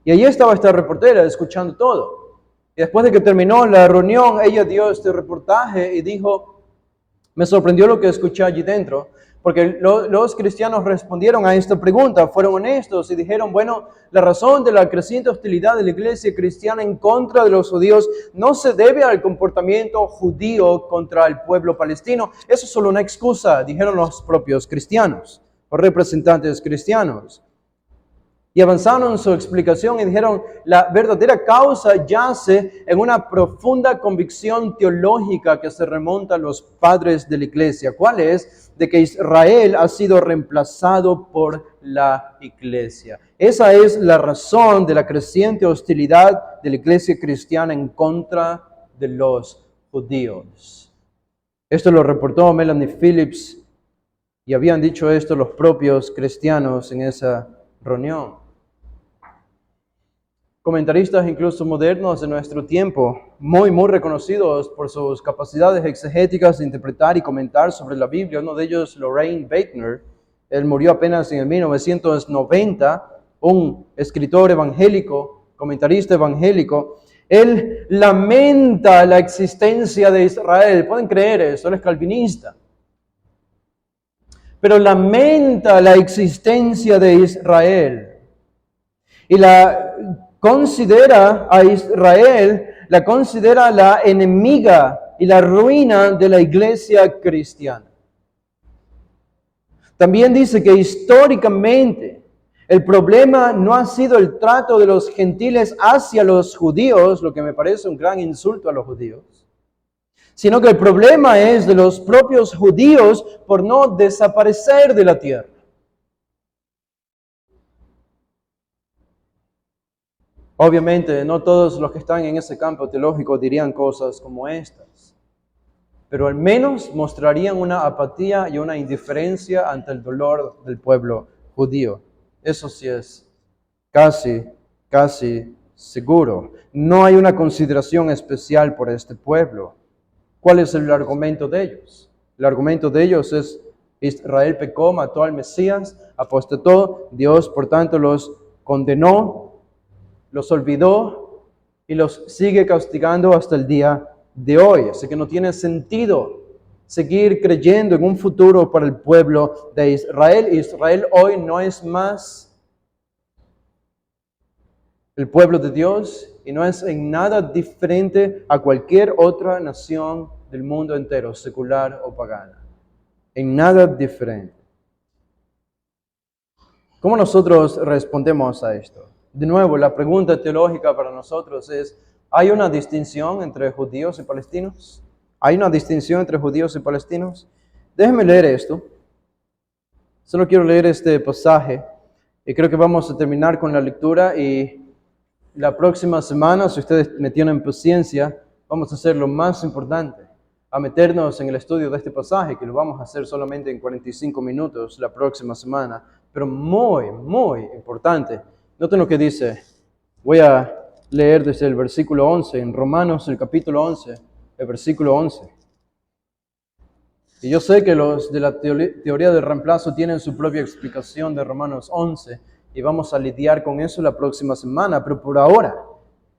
Y allí estaba esta reportera escuchando todo. Y después de que terminó la reunión, ella dio este reportaje y dijo, me sorprendió lo que escuché allí dentro, porque los cristianos respondieron a esta pregunta, fueron honestos y dijeron, bueno, la razón de la creciente hostilidad de la iglesia cristiana en contra de los judíos no se debe al comportamiento judío contra el pueblo palestino. Eso es solo una excusa, dijeron los propios cristianos o representantes cristianos. Y avanzaron en su explicación y dijeron, la verdadera causa yace en una profunda convicción teológica que se remonta a los padres de la iglesia. ¿Cuál es? De que Israel ha sido reemplazado por la iglesia. Esa es la razón de la creciente hostilidad de la iglesia cristiana en contra de los judíos. Esto lo reportó Melanie Phillips y habían dicho esto los propios cristianos en esa reunión. Comentaristas incluso modernos de nuestro tiempo, muy reconocidos por sus capacidades exegéticas de interpretar y comentar sobre la Biblia. Uno de ellos, Loraine Boettner, él murió apenas en el 1990, un escritor evangélico, comentarista evangélico. Él lamenta la existencia de Israel. ¿Pueden creer eso? Él es calvinista. Pero lamenta la existencia de Israel. Y considera a Israel, la considera la enemiga y la ruina de la iglesia cristiana. También dice que históricamente el problema no ha sido el trato de los gentiles hacia los judíos, lo que me parece un gran insulto a los judíos, sino que el problema es de los propios judíos por no desaparecer de la tierra. Obviamente, no todos los que están en ese campo teológico dirían cosas como estas, pero al menos mostrarían una apatía y una indiferencia ante el dolor del pueblo judío. Eso sí es casi seguro. No hay una consideración especial por este pueblo. ¿Cuál es el argumento de ellos? El argumento de ellos es: Israel pecó, mató al Mesías, apostató, Dios por tanto los condenó, los olvidó y los sigue castigando hasta el día de hoy. Así que no tiene sentido seguir creyendo en un futuro para el pueblo de Israel. Israel hoy no es más el pueblo de Dios y no es en nada diferente a cualquier otra nación del mundo entero, secular o pagana. En nada diferente. ¿Cómo nosotros respondemos a esto? De nuevo, la pregunta teológica para nosotros es, ¿hay una distinción entre judíos y palestinos? ¿Hay una distinción entre judíos y palestinos? Déjenme leer esto. Solo quiero leer este pasaje y creo que vamos a terminar con la lectura, y la próxima semana, si ustedes me tienen paciencia, vamos a hacer lo más importante, a meternos en el estudio de este pasaje, que lo vamos a hacer solamente en 45 minutos la próxima semana, pero muy importante. Noten lo que dice. Voy a leer desde el versículo 11, en Romanos, el capítulo 11, el versículo 11. Y yo sé que los de la teoría del reemplazo tienen su propia explicación de Romanos 11, y vamos a lidiar con eso la próxima semana, pero por ahora,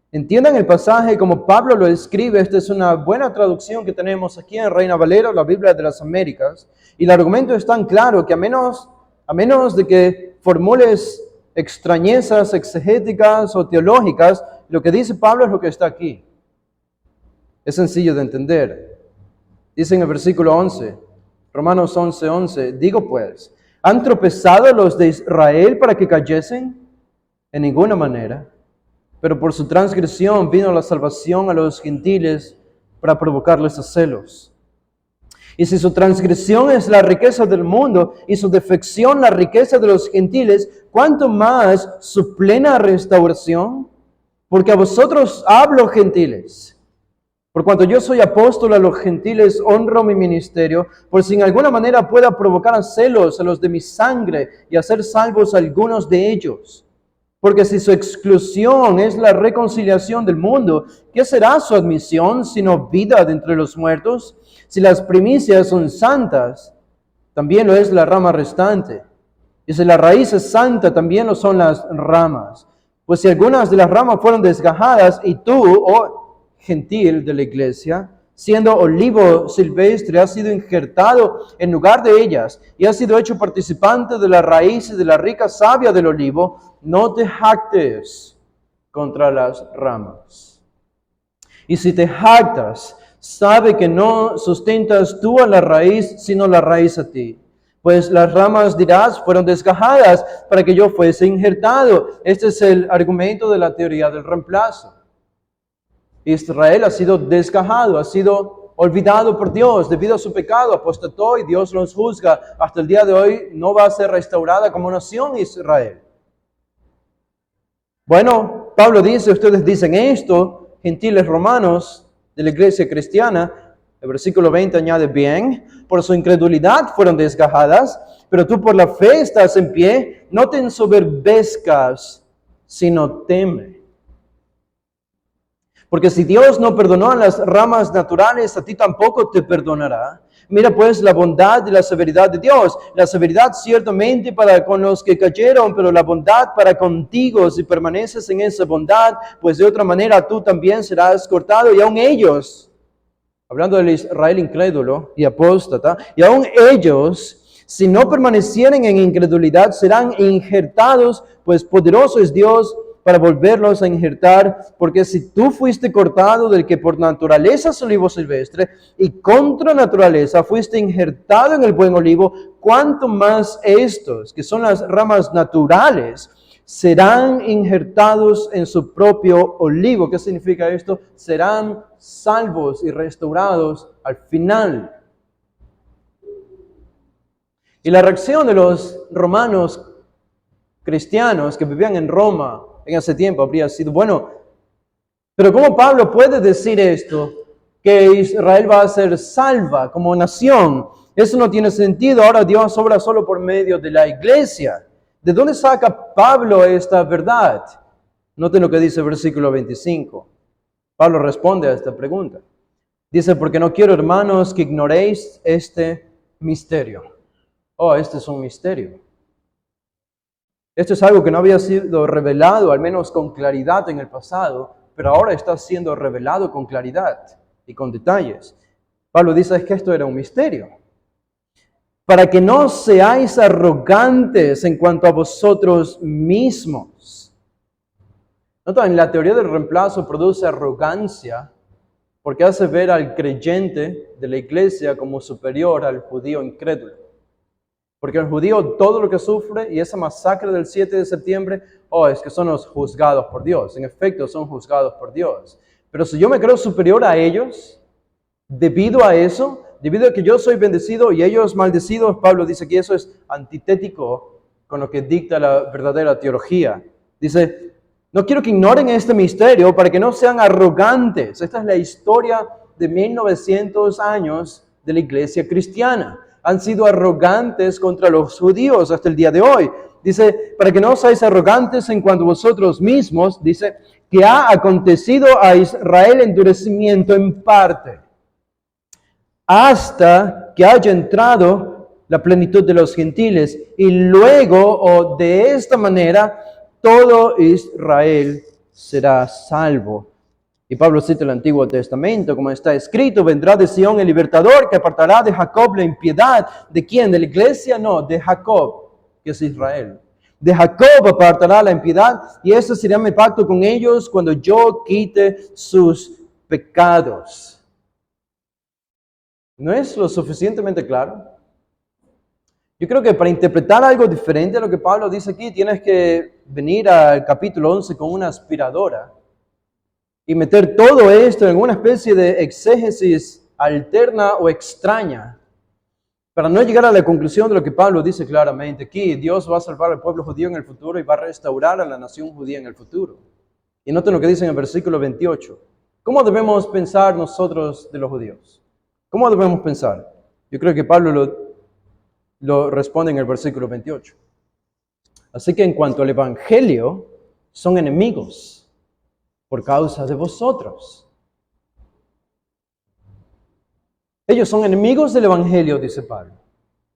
entiendan el pasaje como Pablo lo escribe. Esta es una buena traducción que tenemos aquí en Reina Valera, la Biblia de las Américas, y el argumento es tan claro que a menos de que formules extrañezas exegéticas o teológicas, lo que dice Pablo es lo que está aquí. Es sencillo de entender. Dice en el versículo 11, Romanos 11, digo pues, ¿han tropezado los de Israel para que cayesen? En ninguna manera. Pero por su transgresión vino la salvación a los gentiles para provocarles a celos. Y si su transgresión es la riqueza del mundo y su defección la riqueza de los gentiles, ¿cuánto más su plena restauración? Porque a vosotros hablo, gentiles. Por cuanto yo soy apóstol a los gentiles, honro mi ministerio, por si en alguna manera pueda provocar a celos a los de mi sangre y hacer salvos a algunos de ellos. Porque si su exclusión es la reconciliación del mundo, ¿qué será su admisión sino vida de entre los muertos? Si las primicias son santas, también lo es la rama restante. Y si la raíz es santa, también lo son las ramas. Pues si algunas de las ramas fueron desgajadas y tú, oh gentil de la iglesia, siendo olivo silvestre, has sido injertado en lugar de ellas y has sido hecho participante de la raíz y de la rica savia del olivo, no te jactes contra las ramas. Y si te jactas, sabe que no sustentas tú a la raíz, sino la raíz a ti. Pues las ramas, dirás, fueron desgajadas para que yo fuese injertado. Este es el argumento de la teoría del reemplazo. Israel ha sido desgajado, ha sido olvidado por Dios debido a su pecado, apostató y Dios los juzga. Hasta el día de hoy no va a ser restaurada como nación Israel. Bueno, Pablo dice, ustedes dicen esto, gentiles romanos de la iglesia cristiana. El versículo 20 añade, bien, por su incredulidad fueron desgajadas, pero tú por la fe estás en pie, no te ensoberbezcas, sino teme. Porque si Dios no perdonó a las ramas naturales, a ti tampoco te perdonará. Mira pues la bondad y la severidad de Dios. La severidad ciertamente para con los que cayeron, pero la bondad para contigo si permaneces en esa bondad, pues de otra manera tú también serás cortado y aun ellos, hablando del Israel incrédulo y apóstata, y aun ellos, si no permanecieren en incredulidad, serán injertados, pues poderoso es Dios para volverlos a injertar, porque si tú fuiste cortado del que por naturaleza es olivo silvestre, y contra naturaleza fuiste injertado en el buen olivo, cuánto más estos, que son las ramas naturales, serán injertados en su propio olivo. ¿Qué significa esto? Serán salvos y restaurados al final. Y la reacción de los romanos cristianos que vivían en Roma en ese tiempo habría sido, bueno, pero ¿cómo Pablo puede decir esto? Que Israel va a ser salva como nación. Eso no tiene sentido. Ahora Dios obra solo por medio de la iglesia. ¿De dónde saca Pablo esta verdad? Noten lo que dice el versículo 25. Pablo responde a esta pregunta. Dice, porque no quiero, hermanos, que ignoréis este misterio. Oh, este es un misterio. Esto es algo que no había sido revelado, al menos con claridad en el pasado, pero ahora está siendo revelado con claridad y con detalles. Pablo dice, es que esto era un misterio. Para que no seáis arrogantes en cuanto a vosotros mismos. Nota, en la teoría del reemplazo produce arrogancia porque hace ver al creyente de la iglesia como superior al judío incrédulo. Porque el judío todo lo que sufre y esa masacre del 7 de septiembre, es que son los juzgados por Dios. En efecto, son juzgados por Dios. Pero si yo me creo superior a ellos, debido a eso, debido a que yo soy bendecido y ellos maldecidos, Pablo dice que eso es antitético con lo que dicta la verdadera teología. Dice, no quiero que ignoren este misterio para que no sean arrogantes. Esta es la historia de 1900 años de la iglesia cristiana. Han sido arrogantes contra los judíos hasta el día de hoy. Dice, para que no seáis arrogantes en cuanto a vosotros mismos, dice, que ha acontecido a Israel endurecimiento en parte, hasta que haya entrado la plenitud de los gentiles. Y luego, o de esta manera, todo Israel será salvo. Y Pablo cita el Antiguo Testamento, como está escrito, vendrá de Sión el libertador que apartará de Jacob la impiedad. ¿De quién? ¿De la iglesia? No, de Jacob, que es Israel. De Jacob apartará la impiedad y ese será mi pacto con ellos cuando yo quite sus pecados. ¿No es lo suficientemente claro? Yo creo que para interpretar algo diferente a lo que Pablo dice aquí, tienes que venir al capítulo 11 con una aspiradora y meter todo esto en una especie de exégesis alterna o extraña para no llegar a la conclusión de lo que Pablo dice claramente aquí, Dios va a salvar al pueblo judío en el futuro y va a restaurar a la nación judía en el futuro. Y noten lo que dice en el versículo 28. ¿Cómo debemos pensar nosotros de los judíos? ¿Cómo debemos pensar? Yo creo que Pablo lo responde en el versículo 28. Así que en cuanto al evangelio, son enemigos por causa de vosotros. Ellos son enemigos del evangelio, dice Pablo.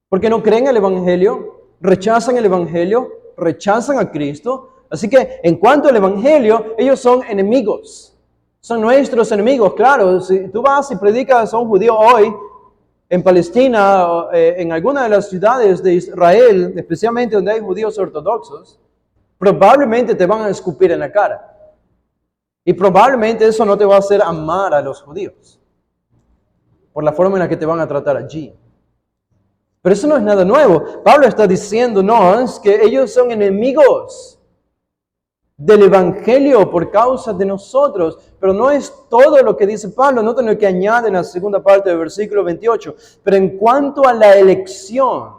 Porque no creen el evangelio, rechazan el evangelio, rechazan a Cristo. Así que en cuanto al evangelio, ellos son enemigos. Son nuestros enemigos. Claro, si tú vas y predicas a un judío hoy en Palestina, en alguna de las ciudades de Israel, especialmente donde hay judíos ortodoxos, probablemente te van a escupir en la cara. Y probablemente eso no te va a hacer amar a los judíos, por la forma en la que te van a tratar allí. Pero eso no es nada nuevo. Pablo está diciéndonos que ellos son enemigos del evangelio por causa de nosotros. Pero no es todo lo que dice Pablo. Noten lo que añade en la segunda parte del versículo 28. Pero en cuanto a la elección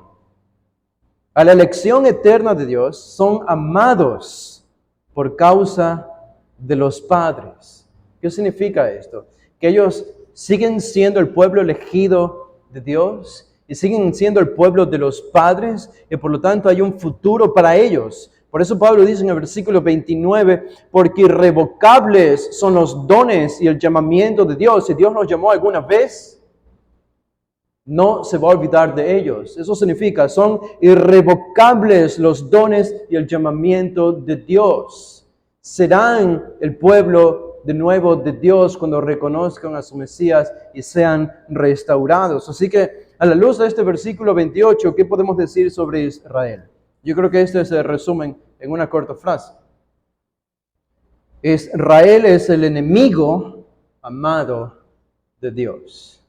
eterna de Dios, son amados por causa de los padres. ¿Qué significa esto? Que ellos siguen siendo el pueblo elegido de Dios y siguen siendo el pueblo de los padres y por lo tanto hay un futuro para ellos. Por eso Pablo dice en el versículo 29, porque irrevocables son los dones y el llamamiento de Dios. Si Dios los llamó alguna vez, no se va a olvidar de ellos. Eso significa, son irrevocables los dones y el llamamiento de Dios. Serán el pueblo de nuevo de Dios cuando reconozcan a su Mesías y sean restaurados. Así que a la luz de este versículo 28, ¿qué podemos decir sobre Israel? Yo creo que este se resumen en una corta frase. Israel es el enemigo amado de Dios.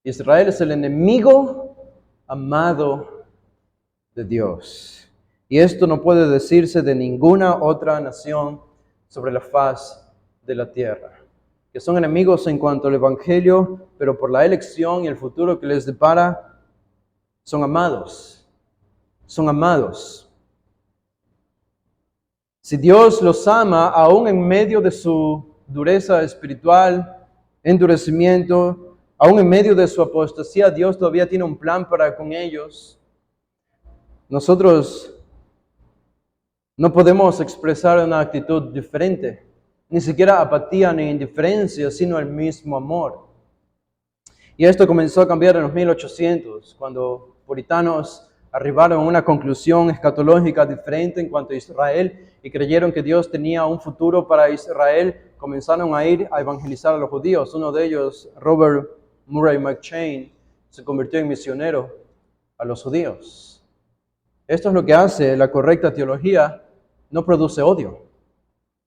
Israel es el enemigo amado de Dios. Y esto no puede decirse de ninguna otra nación sobre la faz de la tierra, que son enemigos en cuanto al evangelio, pero por la elección y el futuro que les depara, son amados. Son amados. Si Dios los ama, aún en medio de su dureza espiritual, endurecimiento, aún en medio de su apostasía, Dios todavía tiene un plan para con ellos. Nosotros no podemos expresar una actitud diferente, ni siquiera apatía ni indiferencia, sino el mismo amor. Y esto comenzó a cambiar en los 1800, cuando puritanos arribaron a una conclusión escatológica diferente en cuanto a Israel y creyeron que Dios tenía un futuro para Israel. Comenzaron a ir a evangelizar a los judíos. Uno de ellos, Robert Murray McCheyne, se convirtió en misionero a los judíos. Esto es lo que hace la correcta teología, no produce odio.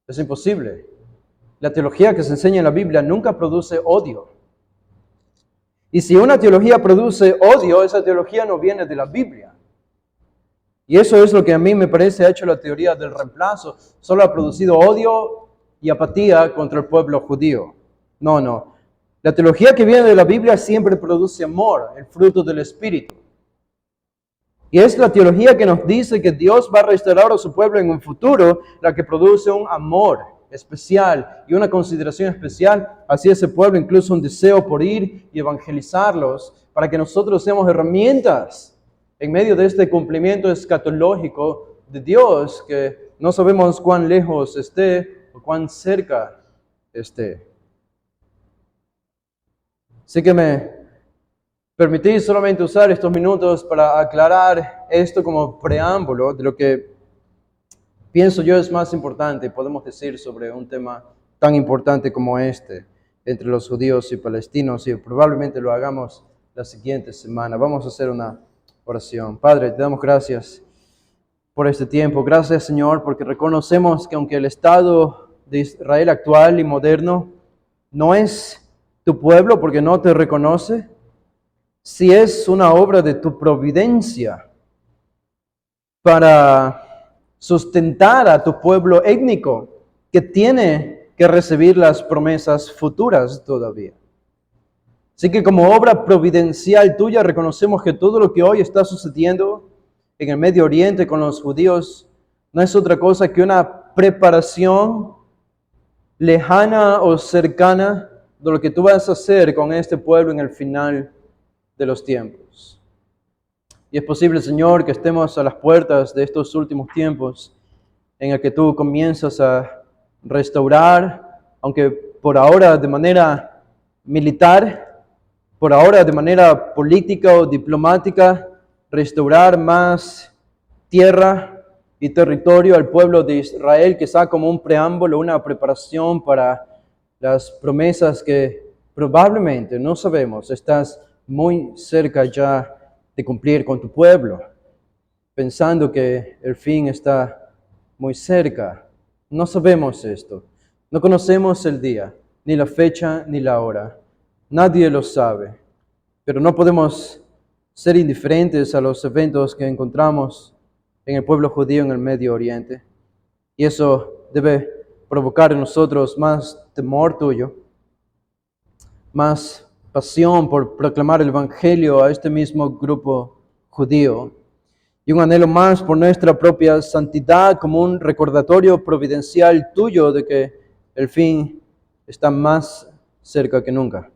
Es imposible. La teología que se enseña en la Biblia nunca produce odio. Y si una teología produce odio, esa teología no viene de la Biblia. Y eso es lo que a mí me parece ha hecho la teoría del reemplazo. Solo ha producido odio y apatía contra el pueblo judío. No. La teología que viene de la Biblia siempre produce amor, el fruto del Espíritu. Y es la teología que nos dice que Dios va a restaurar a su pueblo en un futuro, la que produce un amor especial y una consideración especial hacia ese pueblo, incluso un deseo por ir y evangelizarlos, para que nosotros seamos herramientas en medio de este cumplimiento escatológico de Dios, que no sabemos cuán lejos esté o cuán cerca esté. Así que me permití solamente usar estos minutos para aclarar esto como preámbulo de lo que pienso yo es más importante, podemos decir, sobre un tema tan importante como este, entre los judíos y palestinos, y probablemente lo hagamos la siguiente semana. Vamos a hacer una oración. Padre, te damos gracias por este tiempo. Gracias, Señor, porque reconocemos que aunque el Estado de Israel actual y moderno no es tu pueblo porque no te reconoce, sí es una obra de tu providencia para sustentar a tu pueblo étnico que tiene que recibir las promesas futuras todavía. Así que como obra providencial tuya reconocemos que todo lo que hoy está sucediendo en el Medio Oriente con los judíos no es otra cosa que una preparación lejana o cercana de lo que tú vas a hacer con este pueblo en el final de los tiempos. Y es posible, Señor, que estemos a las puertas de estos últimos tiempos en el que tú comienzas a restaurar, aunque por ahora de manera militar, por ahora de manera política o diplomática, restaurar más tierra y territorio al pueblo de Israel, quizá como un preámbulo, una preparación para las promesas que probablemente, no sabemos, estás muy cerca ya de cumplir con tu pueblo, pensando que el fin está muy cerca. No sabemos esto, no conocemos el día, ni la fecha, ni la hora. Nadie lo sabe, pero no podemos ser indiferentes a los eventos que encontramos en el pueblo judío en el Medio Oriente. Y eso debe provocar en nosotros más temor tuyo, más pasión por proclamar el Evangelio a este mismo grupo judío y un anhelo más por nuestra propia santidad como un recordatorio providencial tuyo de que el fin está más cerca que nunca.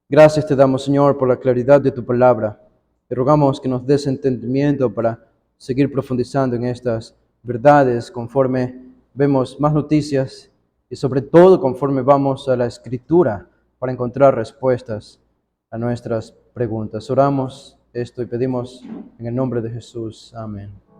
Gracias te damos, Señor, por la claridad de tu palabra. Te rogamos que nos des entendimiento para seguir profundizando en estas verdades conforme vemos más noticias y sobre todo conforme vamos a la Escritura para encontrar respuestas a nuestras preguntas. Oramos esto y pedimos en el nombre de Jesús. Amén.